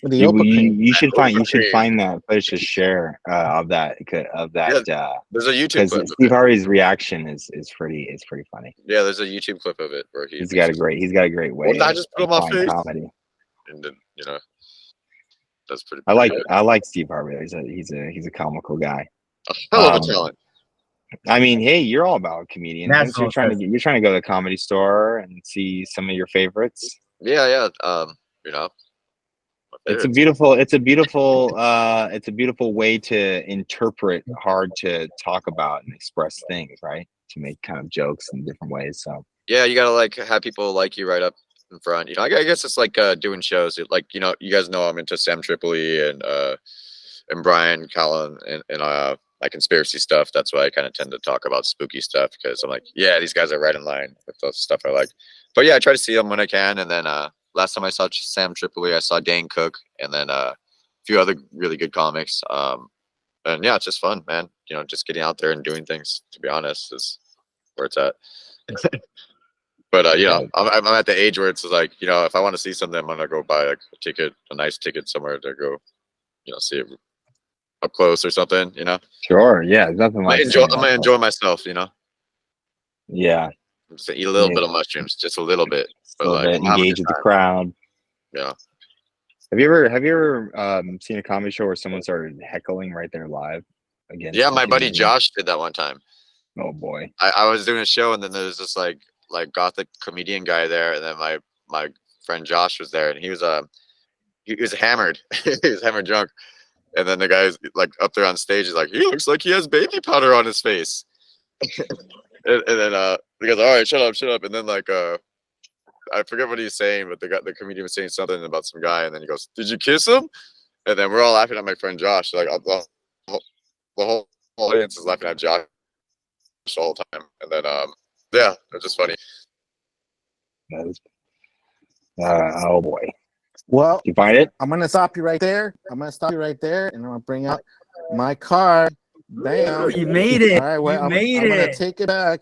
Speaker 3: the
Speaker 2: You,
Speaker 3: Oprah
Speaker 2: you
Speaker 3: cream.
Speaker 2: you should find
Speaker 1: Cream.
Speaker 2: that footage to share of that
Speaker 1: Yeah, there's a YouTube
Speaker 2: because
Speaker 1: clip of
Speaker 2: Steve
Speaker 1: it.
Speaker 2: Harvey's reaction is pretty funny.
Speaker 1: Yeah, there's a YouTube clip of it where he
Speaker 2: He's got a great way
Speaker 1: What did I just put
Speaker 2: of
Speaker 1: on my
Speaker 2: applying
Speaker 1: face?
Speaker 2: comedy.
Speaker 1: And then, that's pretty.
Speaker 2: I like
Speaker 1: good.
Speaker 2: Steve Harvey. He's a comical guy.
Speaker 1: A hell of a
Speaker 2: Um,
Speaker 1: talent.
Speaker 2: I mean, hey, you're all about comedians. Right? So
Speaker 4: National
Speaker 2: you're trying to go to the comedy store and see some of your favorites.
Speaker 1: Yeah. My
Speaker 2: It's a
Speaker 1: favorites.
Speaker 2: beautiful way to interpret hard to talk about and express things, right? To make kind of jokes in different ways. So
Speaker 1: Yeah, you gotta like have people like you right up in front. I guess it's like doing shows. Like you guys know I'm into Sam Tripoli and Brian Callen and my conspiracy stuff. That's why I kind of tend to talk about spooky stuff because I'm like, yeah, these guys are right in line with the stuff I like. But yeah, I try to see them when I can. And then last time I saw Sam Tripoli, I saw Dane Cook, and then a few other really good comics. And yeah, it's just fun, man. Just getting out there and doing things. To be honest, is where it's at. But I'm at the age where it's like, if I want to see something, I'm gonna go buy like a nice ticket somewhere to go, see it up close or something.
Speaker 2: sure, yeah, there's nothing like
Speaker 1: I'm gonna enjoy myself.
Speaker 2: Yeah,
Speaker 1: Just eat a little bit of mushrooms, just a little bit,
Speaker 2: a
Speaker 1: but
Speaker 2: little
Speaker 1: like
Speaker 2: bit, engage with the crowd.
Speaker 1: Yeah.
Speaker 2: Have you ever seen a comedy show where someone started heckling right there live against?
Speaker 1: Yeah,
Speaker 2: the
Speaker 1: my buddy
Speaker 2: comedian?
Speaker 1: Josh did that one time.
Speaker 2: Oh boy.
Speaker 1: I was doing a show, and then there was this like gothic comedian guy there, and then my friend Josh was there, and he was hammered. He was hammered drunk. And then the guy's like up there on stage is like, he looks like he has baby powder on his face. and then the guy's like, all right, shut up. And then like I forget what he's saying, but the comedian was saying something about some guy, and then he goes, did you kiss him? And then we're all laughing at my friend Josh. Like the whole audience is laughing at Josh the whole time. And then yeah, it's just funny.
Speaker 2: Oh boy.
Speaker 3: Well,
Speaker 2: You find it?
Speaker 3: I'm gonna stop you right there. And I'm gonna bring out my card. Bam!
Speaker 4: You made it.
Speaker 3: All right, well, I'm gonna take it back.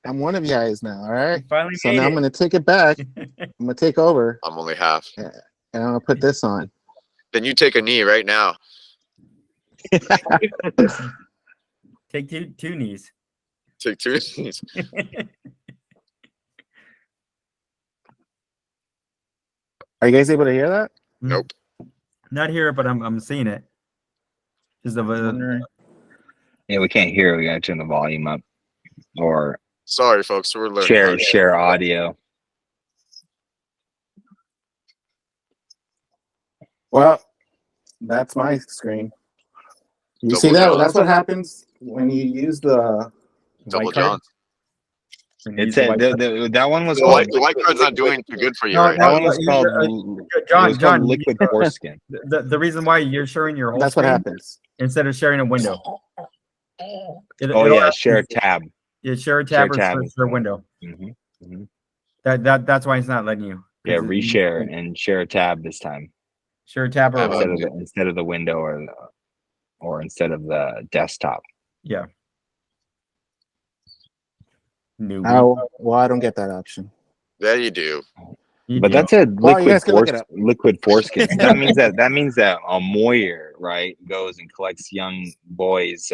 Speaker 3: I'm one of you guys now. All right.
Speaker 4: Finally
Speaker 3: So
Speaker 4: made
Speaker 3: now
Speaker 4: it.
Speaker 3: I'm gonna take it back. I'm gonna take over,
Speaker 1: I'm only half.
Speaker 3: and I'm gonna put this on.
Speaker 1: Then you take a knee right now.
Speaker 4: Take two knees.
Speaker 1: Take two knees.
Speaker 3: Are you guys able to hear that?
Speaker 1: Nope.
Speaker 4: Not here, but I'm seeing it. Just
Speaker 2: Yeah, we can't hear. We gotta turn the volume up, or
Speaker 1: Sorry, folks. We're learning.
Speaker 2: share audio.
Speaker 3: Well, that's my screen. You
Speaker 1: Double
Speaker 3: see that?
Speaker 1: John.
Speaker 3: That's what happens when you use the
Speaker 1: Double
Speaker 4: white card.
Speaker 1: John.
Speaker 2: It said that one was
Speaker 1: The
Speaker 2: called.
Speaker 1: white card's not doing too good for you
Speaker 4: No,
Speaker 1: right
Speaker 2: That
Speaker 1: now.
Speaker 2: one was called.
Speaker 4: John,
Speaker 2: it was
Speaker 4: John,
Speaker 2: called liquid foreskin.
Speaker 4: The reason why you're sharing your whole
Speaker 3: That's what
Speaker 4: screen
Speaker 3: happens.
Speaker 4: instead of sharing a window.
Speaker 2: Oh yeah, share a tab.
Speaker 4: Yeah, share a tab
Speaker 2: Share
Speaker 4: or
Speaker 2: tab.
Speaker 4: share a window.
Speaker 2: Mm-hmm.
Speaker 4: That's why it's not letting you.
Speaker 2: Yeah, reshare and share a tab this time
Speaker 4: Share a tab or
Speaker 2: instead of the window or instead of the desktop.
Speaker 4: yeah.
Speaker 3: Oh, well, I don't get that option.
Speaker 1: Yeah, you do.
Speaker 2: But that's a
Speaker 3: Well, you guys can look it up.
Speaker 2: liquid foreskin. That means that a moyer, right, goes and collects young boys'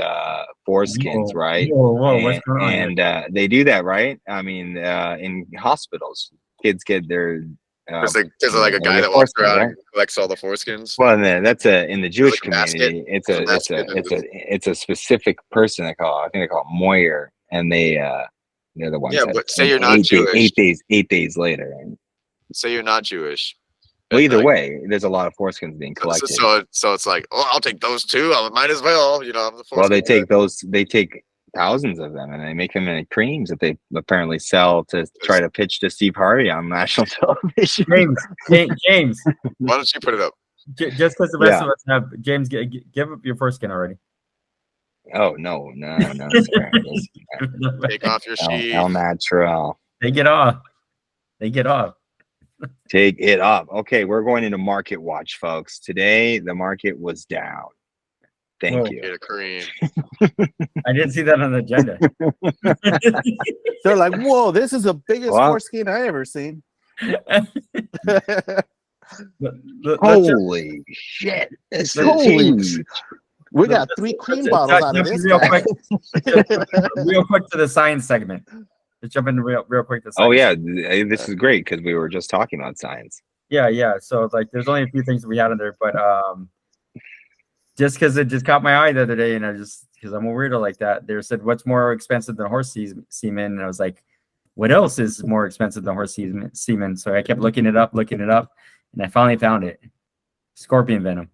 Speaker 2: foreskins, right?
Speaker 4: Whoa, what's going on here?
Speaker 2: And they do that, right? I mean, in hospitals, kids get their
Speaker 1: There's like a
Speaker 2: they
Speaker 1: guy
Speaker 2: get
Speaker 1: that walks
Speaker 2: foreskins,
Speaker 1: around
Speaker 2: right?
Speaker 1: and collects all the foreskins.
Speaker 2: Well, then that's in the Jewish
Speaker 1: like a basket.
Speaker 2: community. It's a specific person they call. I think they call it moyer, and they're the ones
Speaker 1: Yeah,
Speaker 2: that
Speaker 1: but say you're not Jewish.
Speaker 2: 8 days later.
Speaker 1: Say you're not Jewish.
Speaker 2: Well, either
Speaker 1: Like,
Speaker 2: way, there's a lot of foreskins being collected.
Speaker 1: So it's like, oh, I'll take those too. I might as well. You know, I'm the
Speaker 2: Well, they
Speaker 1: foreskin
Speaker 2: take thousands of them and they make them into creams that they apparently sell to try to pitch to Steve Harvey on national television.
Speaker 4: James.
Speaker 1: Why don't you put it up?
Speaker 4: Just because the rest of us have, James, give up your foreskin already.
Speaker 2: Oh, no, sir.
Speaker 1: Take off your sheath.
Speaker 2: El Natural.
Speaker 4: Take it off.
Speaker 2: Take it off. Okay, we're going into market watch, folks. Today, the market was down. Thank you.
Speaker 1: Get a cream.
Speaker 4: I didn't see that on the agenda.
Speaker 3: They're like, whoa, this is the biggest foreskin I ever seen.
Speaker 2: Holy shit. It's huge.
Speaker 3: We got 3 cream bottles out of this.
Speaker 4: Real quick to the science segment. Let's jump in real quick to science.
Speaker 2: Oh, yeah. This is great because we were just talking about science.
Speaker 4: Yeah. So, like, there's only a few things that we had in there, but just because it just caught my eye the other day, and because I'm a weirdo like that, they said, what's more expensive than horse semen? And I was like, what else is more expensive than horse semen? So I kept looking it up, and I finally found it. Scorpion venom.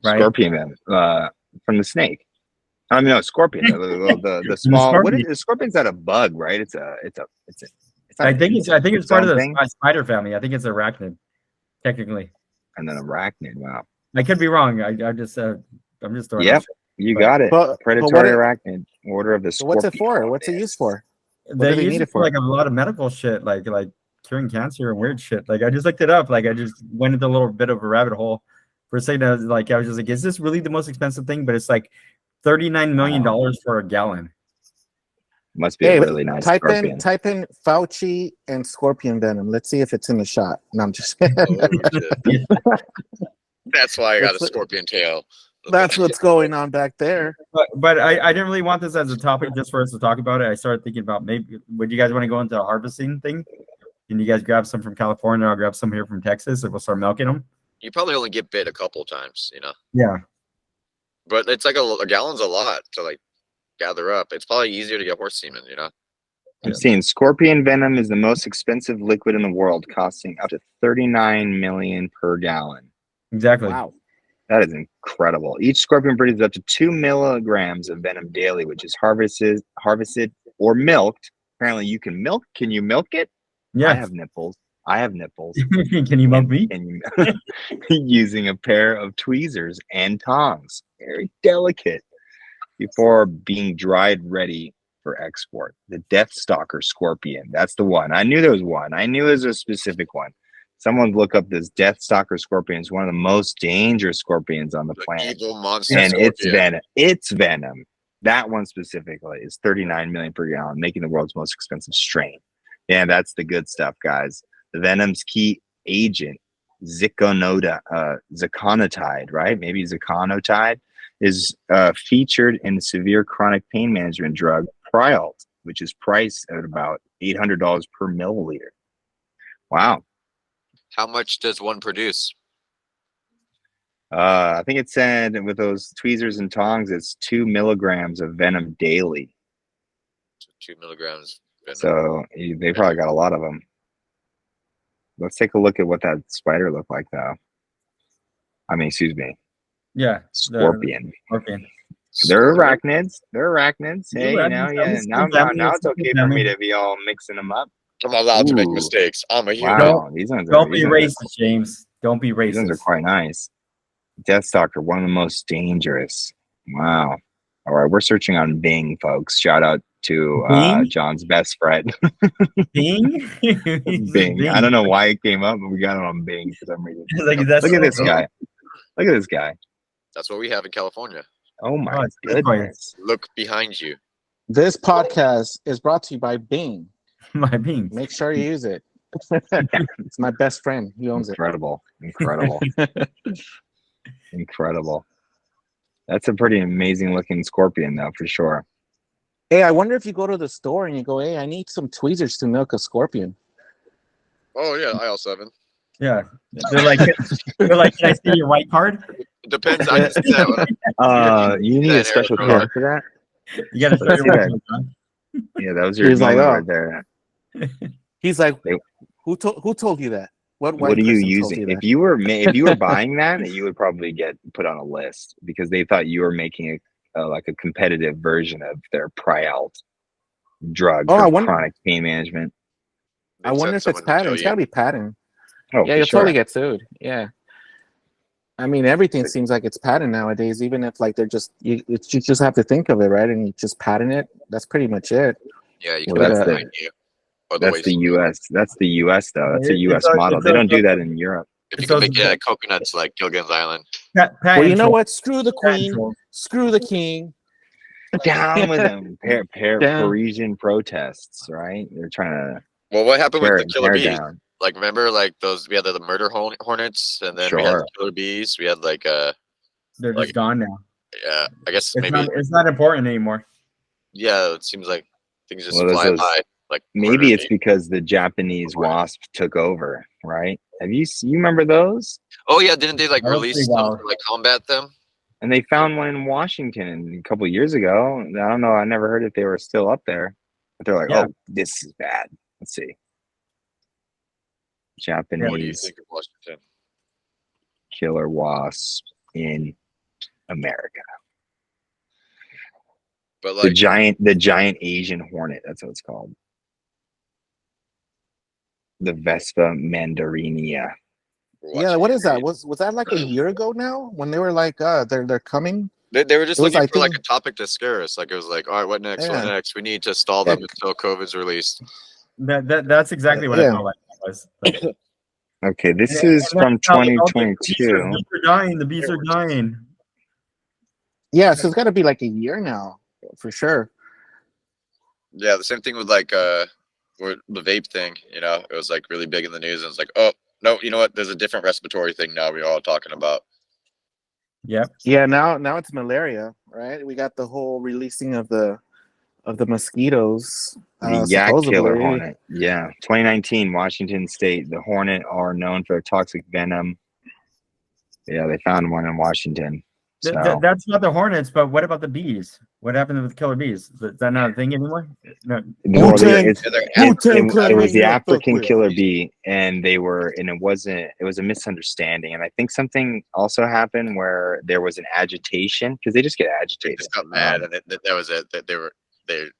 Speaker 2: Right? Scorpion venom from the snake. I mean, no, scorpion. The small. What is scorpion's not a bug, right?
Speaker 4: I think it's part of the spider family. I think it's arachnid, technically.
Speaker 2: And then arachnid. Wow.
Speaker 4: I could be wrong. I'm just throwing.
Speaker 2: Yep, you got it. Predatory arachnid, order of the scorpion.
Speaker 3: What's it for? What's it used for?
Speaker 4: They use it for like a lot of medical shit, like curing cancer and weird shit. Like I just looked it up. Like I just went into a little bit of a rabbit hole for a second. I was just like, is this really the most expensive thing? But it's like $39 million for a gallon.
Speaker 2: Must be a really nice scorpion.
Speaker 3: Type in Fauci and scorpion venom. Let's see if it's in the shot. No, I'm just kidding.
Speaker 1: That's why I got a scorpion tail.
Speaker 3: That's what's going on back there.
Speaker 4: But I didn't really want this as a topic just for us to talk about it. I started thinking about maybe would you guys want to go into a harvesting thing? Can you guys grab some from California? I'll grab some here from Texas, and we'll start milking them.
Speaker 1: You probably only get bit a couple times, you know.
Speaker 4: Yeah.
Speaker 1: But it's like a gallon's a lot to like gather up. It's probably easier to get horse semen, you know.
Speaker 2: I'm seeing scorpion venom is the most expensive liquid in the world, costing up to $39 million per gallon.
Speaker 4: Exactly.
Speaker 3: Wow.
Speaker 2: That is incredible. Each scorpion produces up to 2 milligrams of venom daily, which is harvested or milked. Apparently, you can milk. Can you milk it?
Speaker 4: Yeah.
Speaker 2: I have nipples.
Speaker 4: Can you milk me?
Speaker 2: Using a pair of tweezers and tongs. Very delicate. Before being dried ready for export. The Death Stalker scorpion. That's the one. I knew there was one. I knew there was a specific one. Someone look up this Death Stalker scorpion. It's one of the most dangerous scorpions on the planet.
Speaker 1: Evil monster
Speaker 2: and
Speaker 1: scorpion.
Speaker 2: It's venom. That one specifically is 39 million per gallon, making the world's most expensive strain. Yeah, that's the good stuff, guys. The venom's key agent, ziconotide, right? Maybe ziconotide, is featured in the severe chronic pain management drug Prialt, which is priced at about $800 per milliliter. Wow.
Speaker 1: How much does one produce?
Speaker 2: I think it said with those tweezers and tongs, it's 2 milligrams of venom daily.
Speaker 1: 2 milligrams. Venom.
Speaker 2: So they probably got a lot of them. Let's take a look at what that spider looked like, though. I mean, excuse me.
Speaker 4: Yeah.
Speaker 2: Scorpion.
Speaker 4: Scorpion.
Speaker 2: They're arachnids. Hey, now it's okay for me to be all mixing them up.
Speaker 1: I'm allowed to make mistakes. I'm a human.
Speaker 2: Wow,
Speaker 4: Don't be racist, James. Don't be racist.
Speaker 2: These ones are quite nice. Death Stalker, one of the most dangerous. Wow. All right, we're searching on Bing, folks. Shout out to John's best friend.
Speaker 4: Bing?
Speaker 2: Bing. I don't know why it came up, but we got it on Bing for some reason. Look at this guy. Look at this guy.
Speaker 1: That's what we have in California.
Speaker 2: Oh my goodness.
Speaker 1: Look behind you.
Speaker 3: This podcast is brought to you by Bing.
Speaker 4: My beans.
Speaker 3: Make sure you use it. It's my best friend. He owns
Speaker 2: Incredible. Incredible. That's a pretty amazing looking scorpion, though, for sure.
Speaker 3: Hey, I wonder if you go to the store and you go, hey, I need some tweezers to milk a scorpion.
Speaker 1: Oh yeah, aisle 7.
Speaker 4: Yeah, they're like, can I see your white card?
Speaker 1: It depends. I can see that one.
Speaker 2: You need a special card for that?
Speaker 4: You got to show your white card.
Speaker 2: Yeah, that was your
Speaker 3: He's like,
Speaker 2: moment
Speaker 3: oh.
Speaker 2: right there.
Speaker 3: He's like, who told you that?
Speaker 2: What are you using? If you were buying that, you would probably get put on a list because they thought you were making like a competitive version of their Prialt drug for chronic pain management.
Speaker 3: I wonder if it's patent. It's got to be patent.
Speaker 2: Oh,
Speaker 3: yeah, you'll totally get sued. Yeah. I mean, everything seems like it's patent nowadays. Even if like they're just you just have to think of it, right? And you just patent it. That's pretty much it.
Speaker 1: Yeah, you can
Speaker 2: that's the U.S. That's the U.S. though. That's a U.S. model. They don't do that in Europe.
Speaker 1: If you can make it out of coconuts like Gilligan's Island.
Speaker 3: Well, you know what? Screw the queen. Screw the king.
Speaker 2: Down with them. Parisian protests, right? They're trying to.
Speaker 1: Well, what happened with the killer bees?
Speaker 2: Down.
Speaker 1: Like, remember, like those we had the murder hornets, and then we had the killer bees. We had like
Speaker 4: they're just gone now.
Speaker 1: Yeah, I guess
Speaker 4: it's not important anymore.
Speaker 1: Yeah, it seems like things just fly by. Like
Speaker 2: maybe it's because the Japanese wasp took over, right? You remember those?
Speaker 1: Oh yeah, didn't they like release them to like combat them?
Speaker 2: And they found one in Washington a couple of years ago. I don't know. I never heard if they were still up there. But they're like, oh, this is bad. Let's see. Japanese
Speaker 1: what do you think of Washington?
Speaker 2: Killer wasp in America.
Speaker 1: But like
Speaker 2: the giant Asian hornet. That's what it's called. The Vespa mandarinia.
Speaker 3: Yeah, what is that? Was that like a year ago now when they were like, they're coming?
Speaker 1: They were just looking for like a topic to scare us. Like it was like, all right, what next?
Speaker 3: Yeah.
Speaker 1: What next? We need to stall them until COVID's released.
Speaker 4: That's exactly what I felt like it was.
Speaker 2: Okay, this is from 2022.
Speaker 4: The bees are dying.
Speaker 3: Yeah, so it's got to be like a year now, for sure.
Speaker 1: Yeah, the same thing with like the vape thing. You know, it was like really big in the news, and it's like, oh no, you know what? There's a different respiratory thing now. We're all talking about.
Speaker 4: Yep.
Speaker 3: Yeah. Now it's malaria, right? We got the whole releasing of the mosquitoes.
Speaker 2: The yak killer hornet. Yeah, 2019, Washington State. The hornet are known for toxic venom. Yeah, they found one in Washington. So.
Speaker 4: That's not the hornets, but what about the bees? What happened with killer bees? Is that not a thing anymore? No.
Speaker 2: It was the African killer bee, and it was a misunderstanding. And I think something also happened where there was an agitation because they just get agitated.
Speaker 1: They just got mad, and that was it. That they're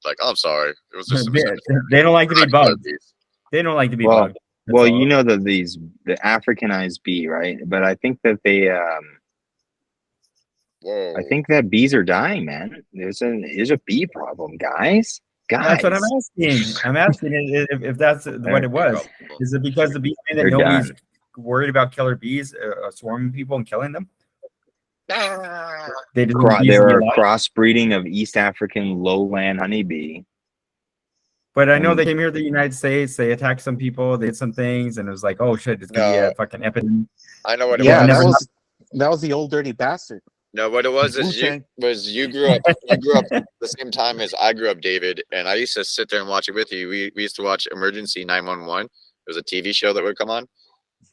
Speaker 1: like, oh, I'm sorry. It was just
Speaker 4: they don't like to be bugged. They don't like to be bugged.
Speaker 2: Well, you know the Africanized bee, right? But I think that they
Speaker 1: Whoa.
Speaker 2: I think that bees are dying, man. There's a bee problem, guys.
Speaker 4: That's what I'm asking. I'm asking if that's what it was. Is it because the bees that nobody's worried about killer bees swarming people and killing them?
Speaker 2: They were a crossbreeding of East African lowland honeybee.
Speaker 4: But I know they came here to the United States. They attacked some people. They did some things, and it was like, oh shit, it's gonna be a fucking epidemic.
Speaker 1: I know what it
Speaker 3: was. That was the old dirty bastard.
Speaker 1: No, what it was is you grew up. You grew up at the same time as I grew up, David, and I used to sit there and watch it with you. We used to watch Emergency 911. It was a TV show that would come on,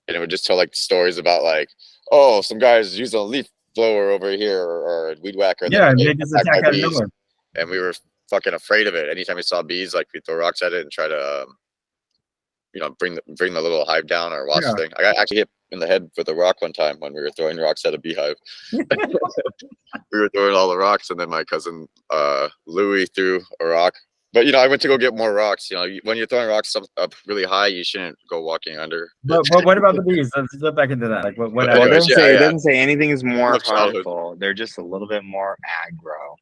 Speaker 1: and it would just tell like stories about like, oh, some guys using a leaf blower over here or a weed whacker.
Speaker 4: Yeah, and they just attack out of nowhere.
Speaker 1: And we were fucking afraid of it. Anytime we saw bees, like we throw rocks at it and try to, bring the little hive down or wasp thing. I got actually hit in the head with a rock one time when we were throwing rocks at a beehive. We were throwing all the rocks, and then my cousin Louis threw a rock. But I went to go get more rocks. When you're throwing rocks up really high, you shouldn't go walking under.
Speaker 4: But what about the bees? Let's get back into that. Like what?
Speaker 2: It doesn't say anything is more harmful. They're just a little bit more aggro.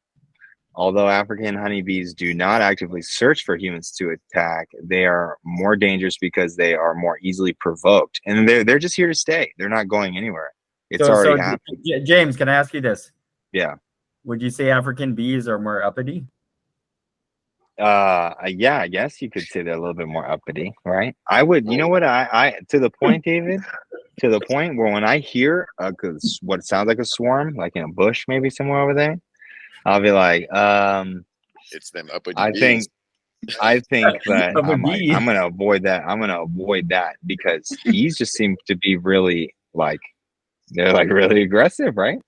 Speaker 2: Although African honeybees do not actively search for humans to attack, they are more dangerous because they are more easily provoked, and they're just here to stay. They're not going anywhere. It's already happened.
Speaker 4: James, can I ask you this?
Speaker 2: Yeah.
Speaker 4: Would you say African bees are more uppity?
Speaker 2: Yeah, I guess you could say they're a little bit more uppity, right? I would, you know what? I to the point, David, to the point where when I hear what sounds like a swarm, like in a bush, maybe somewhere over there, I'll be like,
Speaker 1: It's them uppity
Speaker 2: I
Speaker 1: bees.
Speaker 2: think, I think that
Speaker 4: Of a
Speaker 2: I'm like,
Speaker 4: bee.
Speaker 2: I'm gonna avoid that. I'm gonna avoid that because bees just seem to be really like they're like really aggressive, right?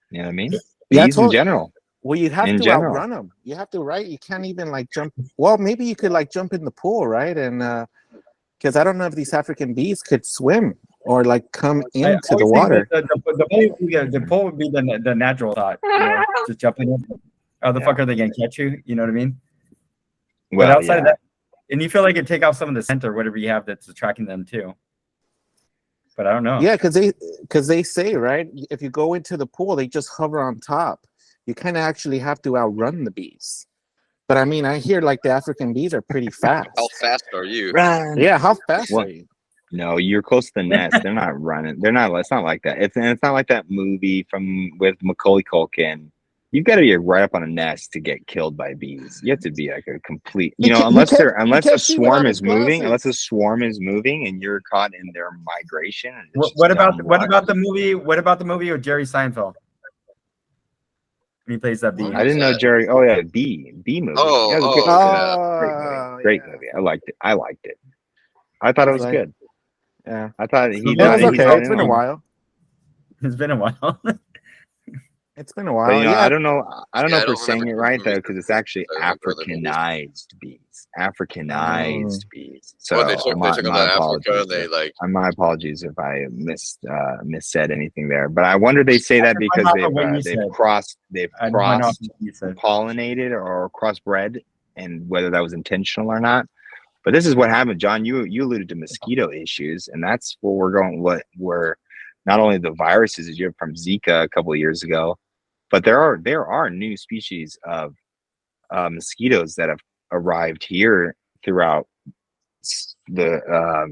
Speaker 2: You know what I mean?
Speaker 3: Yeah,
Speaker 2: Bees in general.
Speaker 3: well, you have
Speaker 2: In
Speaker 3: to
Speaker 2: general.
Speaker 3: outrun them. You have to, right? You can't even like jump. Well, maybe you could like jump in the pool, right? And because I don't know if these African bees could swim or like come
Speaker 4: I
Speaker 3: into the
Speaker 4: always think that
Speaker 3: water.
Speaker 4: the pole would be the natural thought, just jumping in. How the fuck are they gonna catch you? You know what I mean? But
Speaker 2: Well,
Speaker 4: outside
Speaker 2: yeah.
Speaker 4: of that, and you feel like it take off some of the scent or whatever you have that's attracting them too. But I don't know.
Speaker 3: Yeah, because they say, right, if you go into the pool, they just hover on top. You kind of actually have to outrun the bees. But I mean, I hear like the African bees are pretty fast.
Speaker 1: How fast are you?
Speaker 2: Run.
Speaker 3: Yeah, how fast
Speaker 2: Well,
Speaker 3: are you?
Speaker 2: no, you're close to the nest. They're not running. They're not. It's not like that. It's not like that movie with Macaulay Culkin. You've got to be right up on a nest to get killed by bees. You have to be like a complete, unless a swarm is moving, and you're caught in their migration.
Speaker 4: What about the movie? What about the movie with Jerry Seinfeld? When he plays that bee.
Speaker 2: I didn't know Jerry. Oh yeah, bee movie.
Speaker 1: Oh,
Speaker 2: Yeah, it was
Speaker 1: oh,
Speaker 2: great movie. I liked it. I thought it was good.
Speaker 3: Yeah,
Speaker 2: I thought
Speaker 3: it was okay. It's been a while.
Speaker 4: It's been a while.
Speaker 3: It's been a while.
Speaker 2: But,
Speaker 3: yeah,
Speaker 2: I don't know if we're saying it right though,
Speaker 1: movies.
Speaker 2: because it's actually Africanized bees. Africanized bees. So
Speaker 1: they took them to Africa and they like.
Speaker 2: My apologies if I missaid anything there. But I wonder they say that because they've cross pollinated or crossbred, and whether that was intentional or not. But this is what happened, John. You alluded to mosquito issues, and that's where we're going. What were not only the viruses that you have from Zika a couple of years ago, but there are new species of mosquitoes that have arrived here throughout the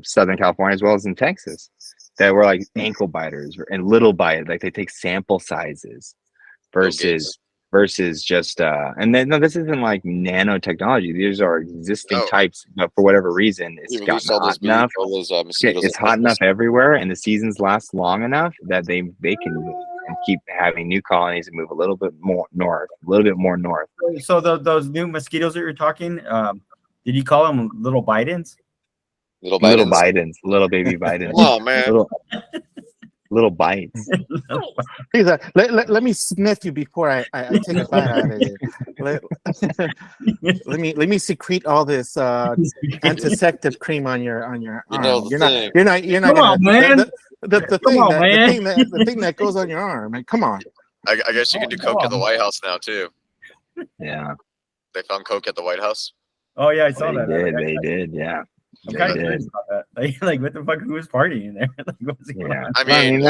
Speaker 2: Southern California as well as in Texas that were like ankle biters and little bite. Like they take sample sizes versus just and then no, this isn't like nanotechnology. These are existing types, but for whatever reason, it's gotten hot enough. It's hot enough everywhere, and the seasons last long enough that they can move and keep having new colonies and move a little bit more north.
Speaker 4: So those new mosquitoes that you're talking, did you call them little Bidens?
Speaker 2: Little Bidens, little baby Bidens.
Speaker 1: Come on, man.
Speaker 2: Little bites.
Speaker 3: He's like, let me sniff you before I take a bite out of you. Let me secrete all this antiseptic cream on your arm. You're not
Speaker 4: Come on, man.
Speaker 3: The thing that goes on your arm. Man, come on.
Speaker 1: I guess you can do coke at the White House now too.
Speaker 2: Yeah.
Speaker 1: They found coke at the White House.
Speaker 4: Oh yeah, I saw that.
Speaker 2: They did. Yeah.
Speaker 4: I'm kind of curious about that. Like, what the fuck? Who was partying in there? Like, what was going on?
Speaker 1: I mean,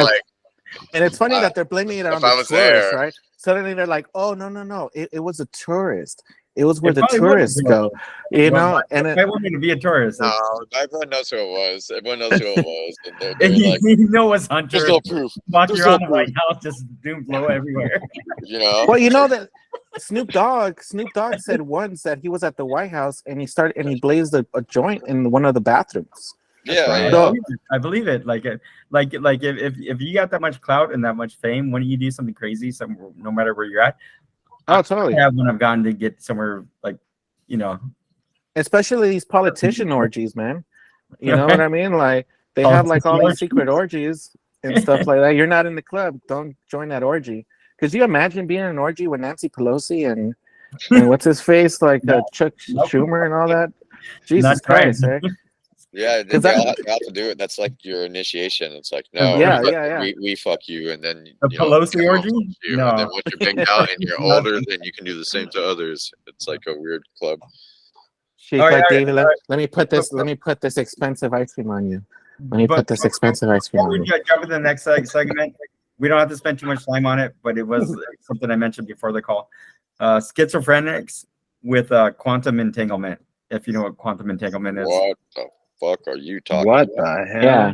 Speaker 3: and it's funny that they're blaming it on the tourists, right? Suddenly they're like, "Oh no, it was a tourist. It was where the tourists go, And
Speaker 4: I wanted to be a tourist.
Speaker 1: No, everyone knows who it was. Everyone knows who it was. And
Speaker 4: and you know what's Hunter?
Speaker 1: There's no proof.
Speaker 4: Walking around the White House, just doom blow everywhere.
Speaker 3: Well, you know that Snoop Dogg said once that he was at the White House and he blazed a joint in one of the bathrooms.
Speaker 1: Yeah,
Speaker 3: right.
Speaker 4: I believe it. Like if you got that much clout and that much fame, when you do something crazy, no matter where you're at.
Speaker 3: Oh, totally.
Speaker 4: I have when I've gotten to get somewhere like,
Speaker 3: especially these politician orgies, man. You know what I mean? Like they have like all these secret orgies and stuff like that. You're not in the club. Don't join that orgy. Could you imagine being in an orgy with Nancy Pelosi and what's his face, like Chuck Schumer and all that? Jesus Christ, right?
Speaker 1: Yeah, they all have to do it. That's like your initiation. It's like, no, we fuck you, and then
Speaker 4: the Pelosi orgy.
Speaker 1: No. And then once you're banged out and you're older, then you can do the same to others. It's like a weird club.
Speaker 3: David, let me put this expensive ice cream on you. Let me put this expensive ice cream on you.
Speaker 4: Jump to the next segment. We don't have to spend too much time on it, but it was something I mentioned before the call. Schizophrenics with quantum entanglement. If you know what quantum entanglement is.
Speaker 1: What the fuck are you talking
Speaker 2: about?
Speaker 1: What
Speaker 2: the hell?
Speaker 3: Yeah.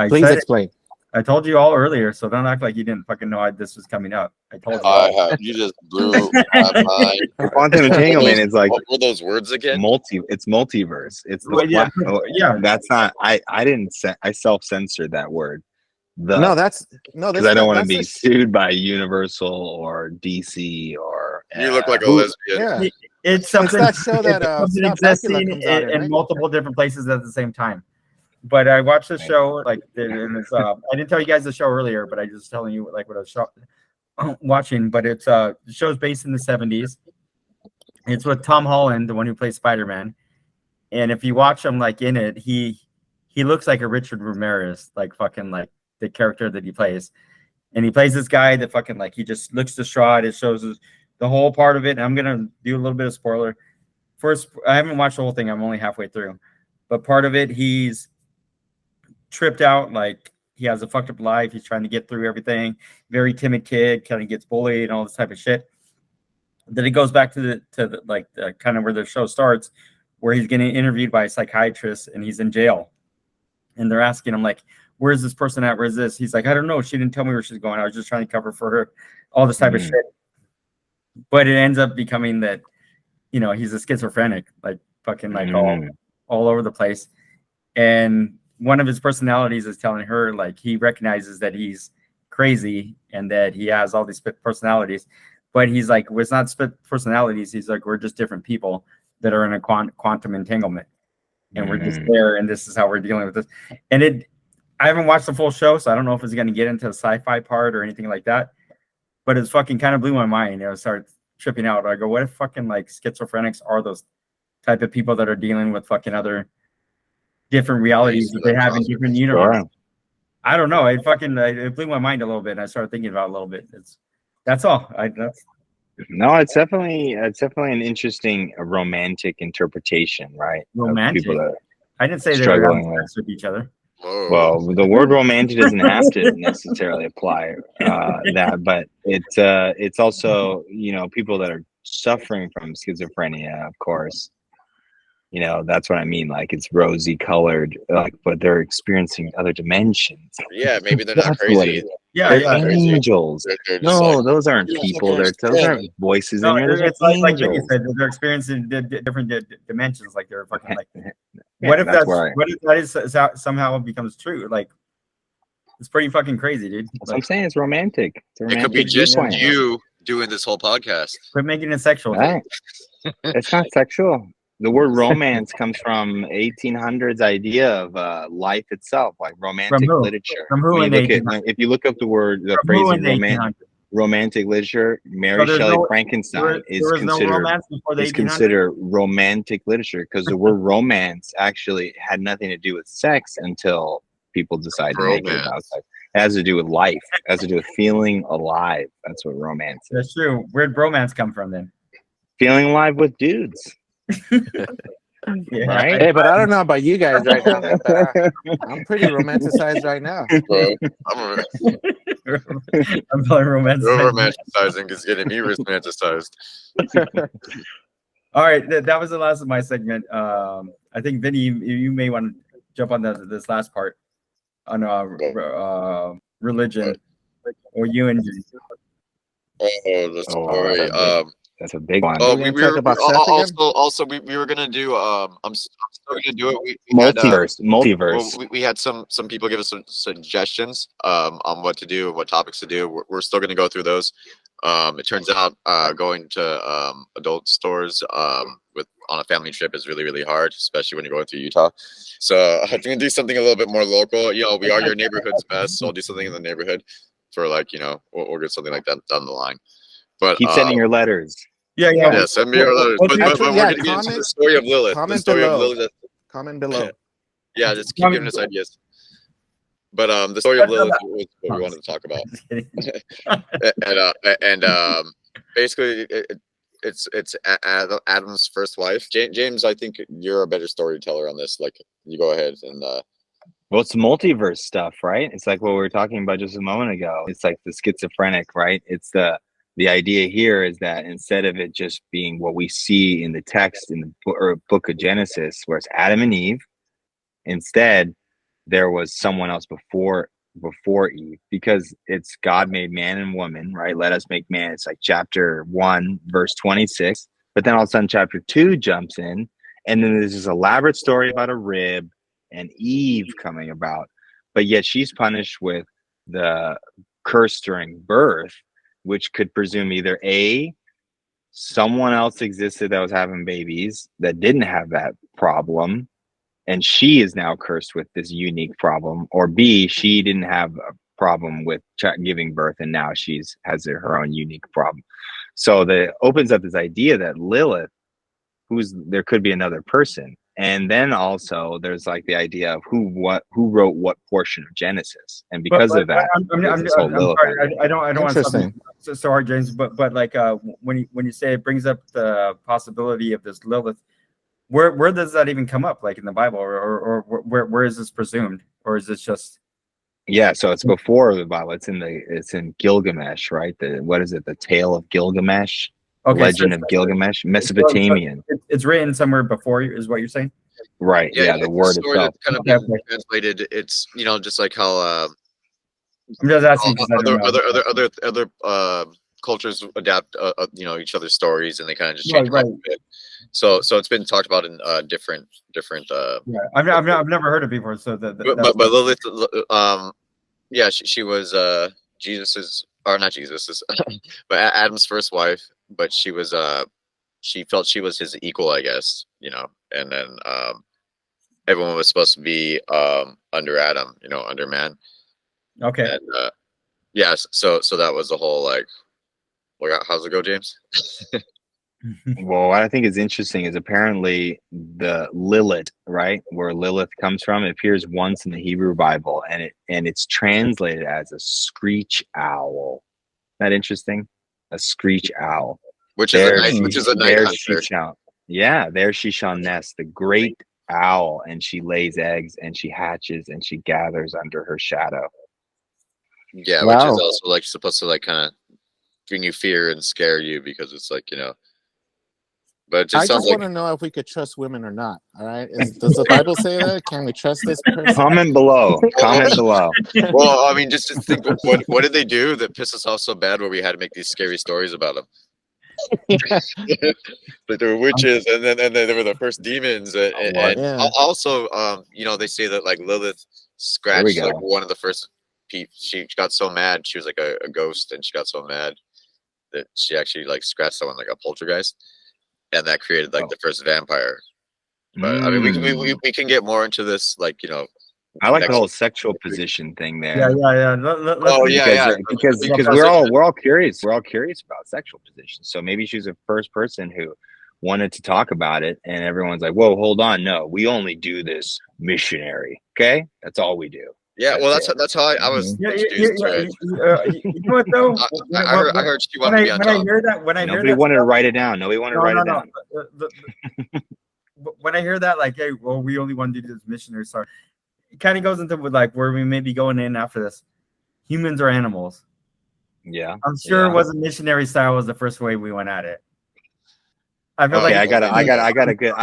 Speaker 3: Please explain.
Speaker 4: I told you all earlier, so don't act like you didn't fucking know this was coming up. I told you.
Speaker 1: I have. You just blew my mind.
Speaker 2: Quantum entanglement is like
Speaker 1: What were those words again?
Speaker 2: It's multiverse. It's the
Speaker 4: Well, yeah.
Speaker 2: yeah. That's not. I didn't. I self-censored that word.
Speaker 3: Because
Speaker 2: Because I don't want to be sued by Universal or DC or.
Speaker 1: You look like a lesbian.
Speaker 3: Yeah.
Speaker 4: It's something.
Speaker 3: It's that show that
Speaker 4: something
Speaker 3: Scott Bakula
Speaker 4: existing
Speaker 3: comes out in,
Speaker 4: in
Speaker 3: right?
Speaker 4: multiple different places at the same time. But I watched the show like, and it's, I didn't tell you guys the show earlier, but I just telling you like what I was watching. But it's the show's based in the 70s. It's with Tom Holland, the one who plays Spider-Man. And if you watch him like in it, he looks like a Richard Ramirez, like fucking like the character that he plays. And he plays this guy that fucking like he just looks distraught. It shows the whole part of it. And I'm gonna do a little bit of spoiler. First, I haven't watched the whole thing. I'm only halfway through. But part of it, he's tripped out, like he has a fucked up life. He's trying to get through everything. Very timid kid, kind of gets bullied and all this type of shit. Then it goes back to the kind of where the show starts, where he's getting interviewed by a psychiatrist and he's in jail. And they're asking him like, where's this person at? Where's this? He's like, I don't know. She didn't tell me where she's going. I was just trying to cover for her, all this type of shit. But it ends up becoming that, you know, he's a schizophrenic, like fucking like all over the place. And one of his personalities is telling her like he recognizes that he's crazy and that he has all these personalities. But he's like, well, it's not split personalities. He's like, we're just different people that are in a quantum entanglement. And we're just there, and this is how we're dealing with this. And I haven't watched the full show, so I don't know if it's going to get into the sci-fi part or anything like that. But it's fucking kind of blew my mind. You know, I started tripping out. I go, what if fucking like schizophrenics are those type of people that are dealing with fucking other different realities that they have in different universes? Sure. I don't know. It blew my mind a little bit. And I started thinking about it a little bit. That's all.
Speaker 2: No, it's definitely an interesting romantic interpretation, right?
Speaker 4: Romantic. I didn't say they're struggling with each other.
Speaker 1: Whoa.
Speaker 2: Well, the word romantic doesn't have to necessarily apply that, but it's also, you know, people that are suffering from schizophrenia, of course. You know, that's what I mean. Like it's rosy colored, like, but they're experiencing other dimensions.
Speaker 1: Yeah, maybe they're not crazy.
Speaker 2: They're angels. They're no, like, those aren't people. Those aren't voices in there.
Speaker 4: It's like you said, they're experiencing different dimensions. Like they're fucking like. What if that is somehow becomes true? Like, it's pretty fucking crazy, dude.
Speaker 2: Like, I'm saying it's romantic.
Speaker 1: It could be just you doing this whole podcast.
Speaker 4: Quit making it sexual.
Speaker 2: Right. It's not sexual. The word romance comes from 1800s idea of life itself, like romantic literature.
Speaker 4: From who
Speaker 2: if you look up the phrase romantic literature, Mary Shelley Frankenstein is considered romantic literature because the word romance actually had nothing to do with sex until people decided to make it about sex. It has to do with life. It has to do with feeling alive. That's what romance is.
Speaker 4: That's true. Where'd romance come from then?
Speaker 2: Feeling alive with dudes.
Speaker 3: Yeah. Right? Hey, but I don't know about you guys right now. I'm pretty romanticized right now.
Speaker 4: I'm probably
Speaker 1: romanticizing is getting me romanticized.
Speaker 4: All right, that was the last of my segment. I think Vinny, you may want to jump on this last part on religion or Ynb.
Speaker 1: The story.
Speaker 2: That's a big one.
Speaker 1: Oh, we were also we were gonna do. I'm still gonna do it.
Speaker 2: Multiverse.
Speaker 1: We had some people give us some suggestions on what to do, what topics to do. We're still gonna go through those. It turns out going to adult stores on a family trip is really, really hard, especially when you're going through Utah. So I'm gonna do something a little bit more local. You know, we are your neighborhood's best, so I'll do something in the neighborhood for like, you know, we'll get something like that down the line. But
Speaker 2: keep sending your letters.
Speaker 1: Yeah, send me your letters. But we're going to get into the story of Lilith.
Speaker 3: Comment below.
Speaker 1: Yeah, just keep giving us ideas. But the story of Lilith was what we wanted to talk about. and basically, it's Adam's first wife. James, I think you're a better storyteller on this. Like, you go ahead and.
Speaker 2: Well, it's multiverse stuff, right? It's like what we were talking about just a moment ago. It's like the schizophrenic, right? It's the idea here is that instead of it just being what we see in the text in the book of Genesis, where it's Adam and Eve, instead there was someone else before before Eve, because it's God made man and woman, right? Let us make man. It's like chapter 1, verse 26. But then all of a sudden, chapter 2 jumps in, and then there's this elaborate story about a rib and Eve coming about. But yet she's punished with the curse during birth, which could presume either A, someone else existed that was having babies that didn't have that problem, and she is now cursed with this unique problem, or B, she didn't have a problem with giving birth and now she's has her own unique problem. So that opens up this idea that Lilith, there could be another person. And then also there's like the idea of who wrote what portion of Genesis, and because of that,
Speaker 4: I'm sorry, I don't want to stop you so hard, James. But like when you say it brings up the possibility of this Lilith, where does that even come up? Like in the Bible, or where is this presumed, or is this just?
Speaker 2: Yeah, so it's before the Bible. It's in Gilgamesh, right? What is it? The Tale of Gilgamesh. Okay, Legend of Gilgamesh, Mesopotamian.
Speaker 4: It's written somewhere before you, is what you're saying?
Speaker 2: Right. Yeah, the word itself.
Speaker 1: Kind of being translated. It's just like how
Speaker 4: I'm just asking
Speaker 1: other cultures adapt each other's stories, and they kind of just change
Speaker 4: right.
Speaker 1: a bit. So it's been talked about in different.
Speaker 4: Yeah, I've never heard it before. So but
Speaker 1: Lilith, she was Jesus's, or not Jesus's, but Adam's first wife. But she was she felt she was his equal, I guess, and then everyone was supposed to be under Adam, under man.
Speaker 4: Okay.
Speaker 1: And so that was the whole like, how's it go, James?
Speaker 2: Well, what I think is interesting is apparently the Lilith, right, where Lilith comes from, it appears once in the Hebrew Bible, and it's translated as a screech owl. Isn't that interesting? A screech owl.
Speaker 1: Which is a night hunter.
Speaker 2: There she shall nest, the great owl, and she lays eggs and she hatches and she gathers under her shadow.
Speaker 1: Yeah, wow. Which is also like supposed to like kind of bring you fear and scare you, because it's like, but
Speaker 3: I just want to know if we could trust women or not. All right, does the Bible say that? Can we trust this person?
Speaker 2: Comment below.
Speaker 1: Well, I mean, just to think, what did they do that pissed us off so bad where we had to make these scary stories about them? Like there were witches, and then there were the first demons, also, they say that like Lilith scratched like one of the first people. She got so mad, she was like a ghost, and she got so mad that she actually like scratched someone like a poltergeist, and that created like the first vampire. But I mean, we can get more into this, like
Speaker 2: I like the whole sexual position thing there.
Speaker 4: Yeah.
Speaker 2: Because we're all curious. We're all curious about sexual positions. So maybe she's the first person who wanted to talk about it, and everyone's like, "Whoa, hold on, no, we only do this missionary. Okay, that's all we do."
Speaker 1: Yeah, that's how I was introduced to it.
Speaker 4: You know what though?
Speaker 1: I heard she wanted to be on top.
Speaker 2: Nobody wanted to write it down. Nobody wanted to write it down.
Speaker 4: When I hear that, like, hey, well, we only want to do this missionary stuff. It kind of goes into like where we may be going in after this. Humans or animals?
Speaker 2: Yeah,
Speaker 4: I'm sure it wasn't missionary style was the first way we went at it. I feel
Speaker 2: I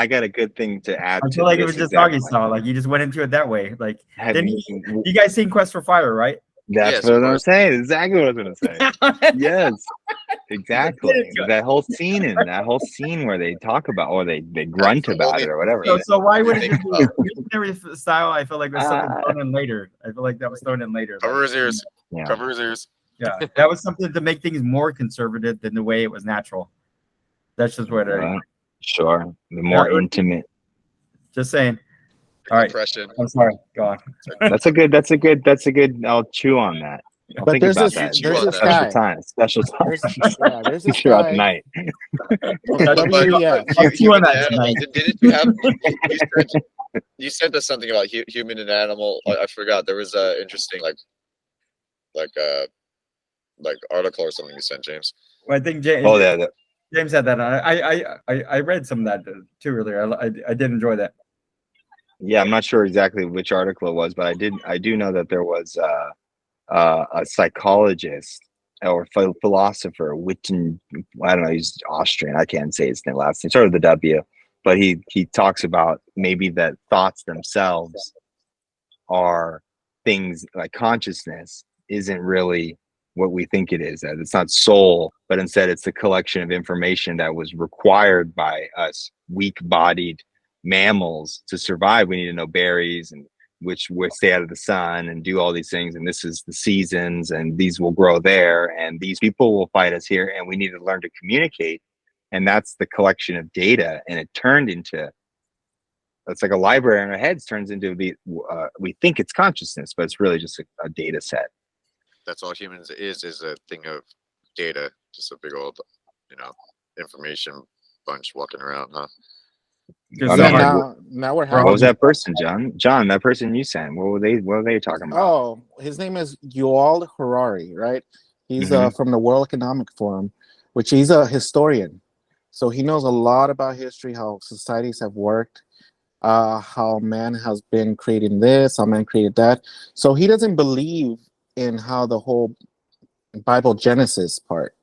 Speaker 2: got a good thing to add.
Speaker 4: I feel like it was just doggy style. Like you just went into it that way. Like you guys seen Quest for Fire, right?
Speaker 2: That's what I'm saying. Exactly what I was going to say. Yes, exactly. That whole scene where they talk about, or they grunt about it or whatever.
Speaker 4: So why would it be missionary style? I feel like was something thrown in later. I feel like that was thrown in later.
Speaker 1: Cover his ears. Yeah. Cover his ears.
Speaker 4: Yeah, that was something to make things more conservative than the way it was natural. That's just what
Speaker 2: sure. The more intimate.
Speaker 4: Just saying. All right. I'm sorry. Go on.
Speaker 2: That's a good. I'll chew on that. I'll think about that. There's a special time. Special time.
Speaker 3: There's a throughout
Speaker 2: the night.
Speaker 4: I'll chew on that tonight.
Speaker 1: Didn't you have? You sent us something about human and animal. I forgot. There was a interesting like article or something you sent, James.
Speaker 4: Well, I think James.
Speaker 2: Oh yeah.
Speaker 4: James had that. I read some of that too earlier. I did enjoy that.
Speaker 2: Yeah, I'm not sure exactly which article it was, but I do know that there was a psychologist or philosopher, I don't know, he's Austrian. I can't say his last name, sort of the W, but he talks about maybe that thoughts themselves are things like consciousness isn't really what we think it is. That it's not soul, but instead it's a collection of information that was required by us weak-bodied mammals to survive. We need to know berries and which will stay out of the sun and do all these things. And this is the seasons, and these will grow there, and these people will fight us here, and we need to learn to communicate. And that's the collection of data, and it turned into, it's like a library in our heads turns into the we think it's consciousness, but it's really just a data set.
Speaker 1: That's all humans is a thing of data, just a big old, information bunch walking around, huh?
Speaker 2: I
Speaker 3: So
Speaker 2: mean,
Speaker 3: now we're
Speaker 2: what
Speaker 3: having.
Speaker 2: was that person, John? John, that person you sent. What were they talking about?
Speaker 3: Oh, his name is Yuval Harari, right? He's
Speaker 2: Mhm.
Speaker 3: from the World Economic Forum, which he's a historian. So he knows a lot about history, how societies have worked, how man has been creating this, how man created that. So he doesn't believe in how the whole Bible Genesis part.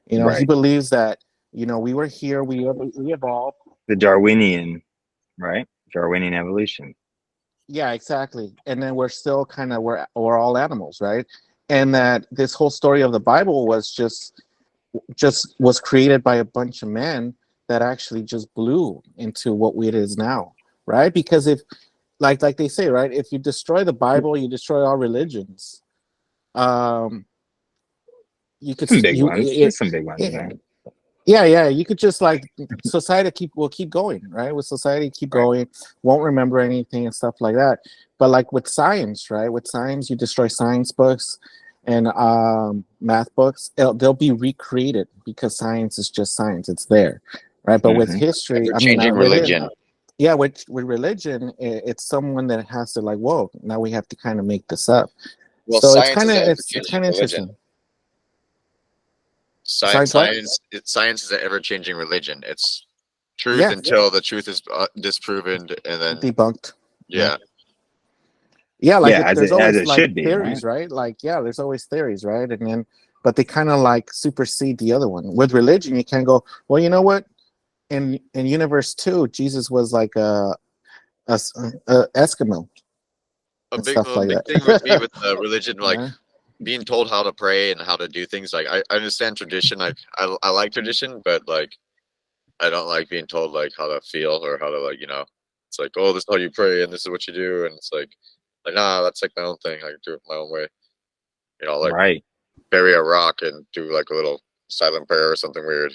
Speaker 3: He
Speaker 2: Right.
Speaker 3: believes that we were here, we evolved.
Speaker 2: The Darwinian, right? Darwinian evolution.
Speaker 3: Yeah, exactly. And then we're still kind of we're all animals, right? And that this whole story of the Bible was just was created by a bunch of men that actually just blew into what it is now, right? Because if like they say, right, if you destroy the Bible, you destroy all religions. You could
Speaker 2: Some big ones. There's some big ones in there.
Speaker 3: Yeah, you could just like society will keep going, right? With society keep going, won't remember anything and stuff like that. But like with science, right? With science, you destroy science books and math books. They'll be recreated because science is just science. It's there, right? But with history,
Speaker 1: Changing religion.
Speaker 3: Yeah, with religion, it's someone that has to like, whoa, now we have to kind of make this up.
Speaker 1: Well,
Speaker 3: so it's
Speaker 1: science
Speaker 3: kind of interesting.
Speaker 1: Science is an ever-changing religion. It's truth until the truth is disproven and then
Speaker 3: debunked.
Speaker 1: Yeah.
Speaker 3: Like there's always
Speaker 2: it
Speaker 3: like
Speaker 2: should be,
Speaker 3: theories, right? Like there's always theories, right? And then but they kind of like supersede the other one. With religion, you can't go, well, you know what? In universe 2, Jesus was like a Eskimo.
Speaker 1: A big thing with me with religion, like being told how to pray and how to do things. Like I understand tradition. Like I like tradition, but like I don't like being told like how to feel or how to like it's like, oh, this is how you pray and this is what you do, and it's like nah, that's like my own thing. I can do it my own way. Like bury a rock and do like a little silent prayer or something weird.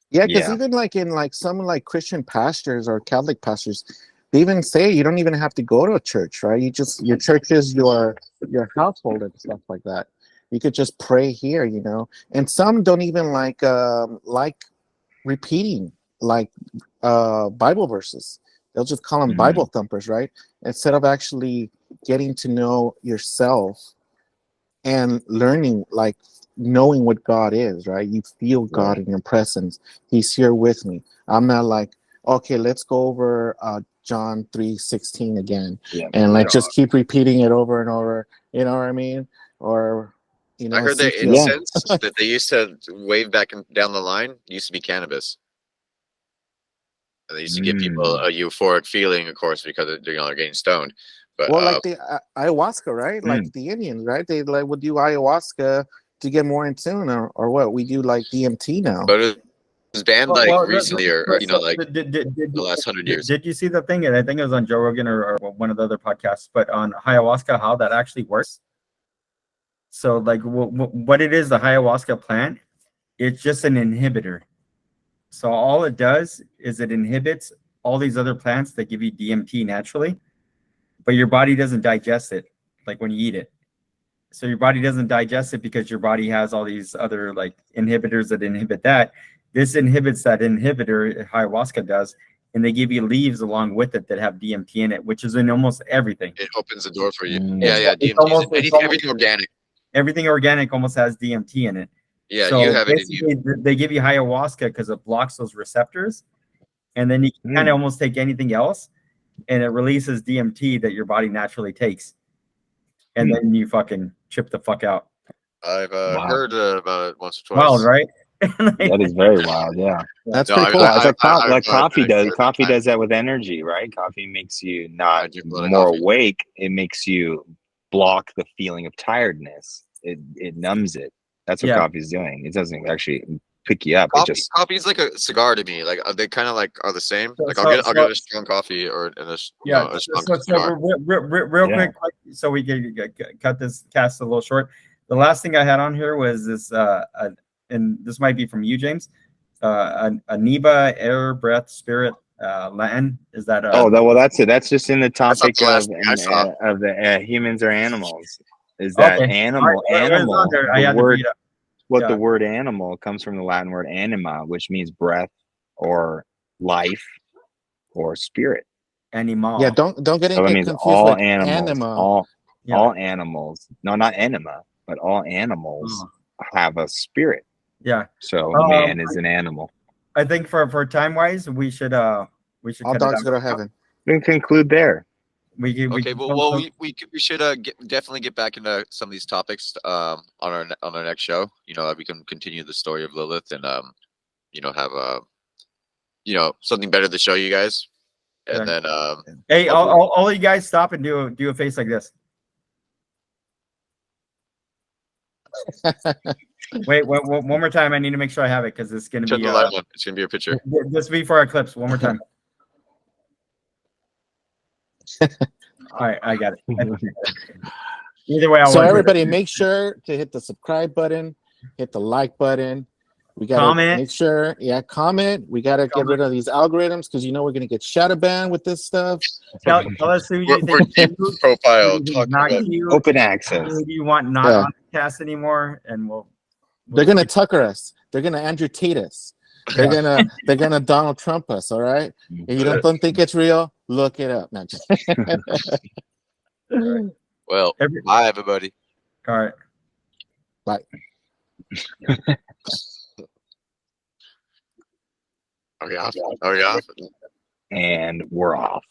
Speaker 3: Yeah, because even like in like some like Christian pastors or Catholic pastors, they even say you don't even have to go to a church, right? Your church is your household and stuff like that. You could just pray here, And some don't even like repeating like Bible verses. They'll just call them Bible thumpers, right? Instead of actually getting to know yourself and learning, like knowing what God is, right? You feel God in your presence. He's here with me. I'm not like, okay, let's go over John 3:16 again, and like just keep repeating it over and over. You know what I mean? Or
Speaker 1: I heard that incense that they used to wave back down the line used to be cannabis. And they used to give people a euphoric feeling, of course, because they're getting stoned. But
Speaker 3: like the ayahuasca, right? Like the Indians, right? They like would do ayahuasca to get more in tune, or what? We do like DMT now.
Speaker 1: But it was banned recently, or the last 100 years.
Speaker 4: Did you see the thing? I think it was on Joe Rogan or one of the other podcasts, but on ayahuasca, how that actually works. So like what it is, the ayahuasca plant, it's just an inhibitor. So all it does is it inhibits all these other plants that give you DMT naturally, but your body doesn't digest it like when you eat it. So your body doesn't digest it because your body has all these other like inhibitors that inhibit that. This inhibits that inhibitor, ayahuasca does, and they give you leaves along with it that have DMT in it, which is in almost everything.
Speaker 1: It opens the door for you. Yeah, DMT. Everything organic.
Speaker 4: Everything organic almost has DMT in it.
Speaker 1: Yeah, so you have it in you.
Speaker 4: They give you ayahuasca because it blocks those receptors, and then you can kind of almost take anything else, and it releases DMT that your body naturally takes, and then you fucking chip the fuck out.
Speaker 1: I've heard about it once or twice.
Speaker 4: Wild, right?
Speaker 2: That is very wild. Yeah,
Speaker 3: that's pretty cool.
Speaker 2: It's like coffee does. Coffee does that with energy, right? Coffee makes you not more awake. It makes you block the feeling of tiredness. It numbs it. That's what
Speaker 4: Yeah.
Speaker 2: coffee is doing. It doesn't actually pick you up. It just
Speaker 1: Coffee's like a cigar to me. Like they kind of like are the same.
Speaker 4: So-
Speaker 1: Like
Speaker 4: so-
Speaker 1: I'll get
Speaker 4: so-
Speaker 1: a strong coffee or a
Speaker 4: Yeah.
Speaker 1: a strong
Speaker 4: So
Speaker 1: cigar.
Speaker 4: real
Speaker 2: Yeah.
Speaker 4: quick, so we can cut this cast a little short. The last thing I had on here was this, and this might be from you, James. Anima, air, breath, spirit, Latin. Is that?
Speaker 2: that's it. That's just in the
Speaker 1: That's not
Speaker 2: topic
Speaker 1: the last thing I saw.
Speaker 2: of the humans or animals. Is that
Speaker 4: Okay.
Speaker 2: animal?
Speaker 4: All right, where's
Speaker 2: Animal.
Speaker 4: on there? I
Speaker 2: The
Speaker 4: had to
Speaker 2: word.
Speaker 4: beat up.
Speaker 2: What the
Speaker 4: Yeah.
Speaker 2: word animal comes from the Latin word anima, which means breath or life or spirit.
Speaker 4: Animal.
Speaker 3: Yeah, don't get
Speaker 2: So that means
Speaker 3: confused
Speaker 2: all
Speaker 3: with
Speaker 2: animals,
Speaker 3: anima.
Speaker 2: all animals. No, not anima, but all animals have a spirit.
Speaker 4: Yeah.
Speaker 2: So man is an animal.
Speaker 4: I think for time wise, we should
Speaker 3: All
Speaker 4: cut
Speaker 3: dogs
Speaker 4: it
Speaker 3: go to
Speaker 4: out.
Speaker 3: heaven.
Speaker 2: We can conclude there.
Speaker 1: Okay, we should definitely get back into some of these topics on our next show. You know, we can continue the story of Lilith and you know, have something better to show you guys. And then
Speaker 4: hey, all you guys stop and do a face like this. Wait, one more time. I need to make sure I have it because it's gonna
Speaker 1: turn
Speaker 4: be
Speaker 1: the light on. It's gonna be a picture.
Speaker 4: this will be for our clips. One more time. All right, I got it. Either way,
Speaker 3: So everybody, make sure to hit the subscribe button, hit the like button. We gotta
Speaker 4: Comment.
Speaker 3: make sure, comment. We gotta get rid of these algorithms because we're gonna get shadow banned with this stuff.
Speaker 4: Tell us who you
Speaker 1: We're
Speaker 4: think
Speaker 1: deep profile
Speaker 4: who
Speaker 1: talking
Speaker 4: not
Speaker 1: about
Speaker 4: cute,
Speaker 2: Open access.
Speaker 4: who do you want not on the cast anymore, and
Speaker 3: They're gonna Tucker us. They're gonna Andrew Tate us. They're gonna Donald Trump us. All right. If you don't think it's real, look it up. No, just-
Speaker 1: Well, bye everybody.
Speaker 4: all right.
Speaker 3: Bye.
Speaker 1: Are we off? Are we off?
Speaker 2: And we're off.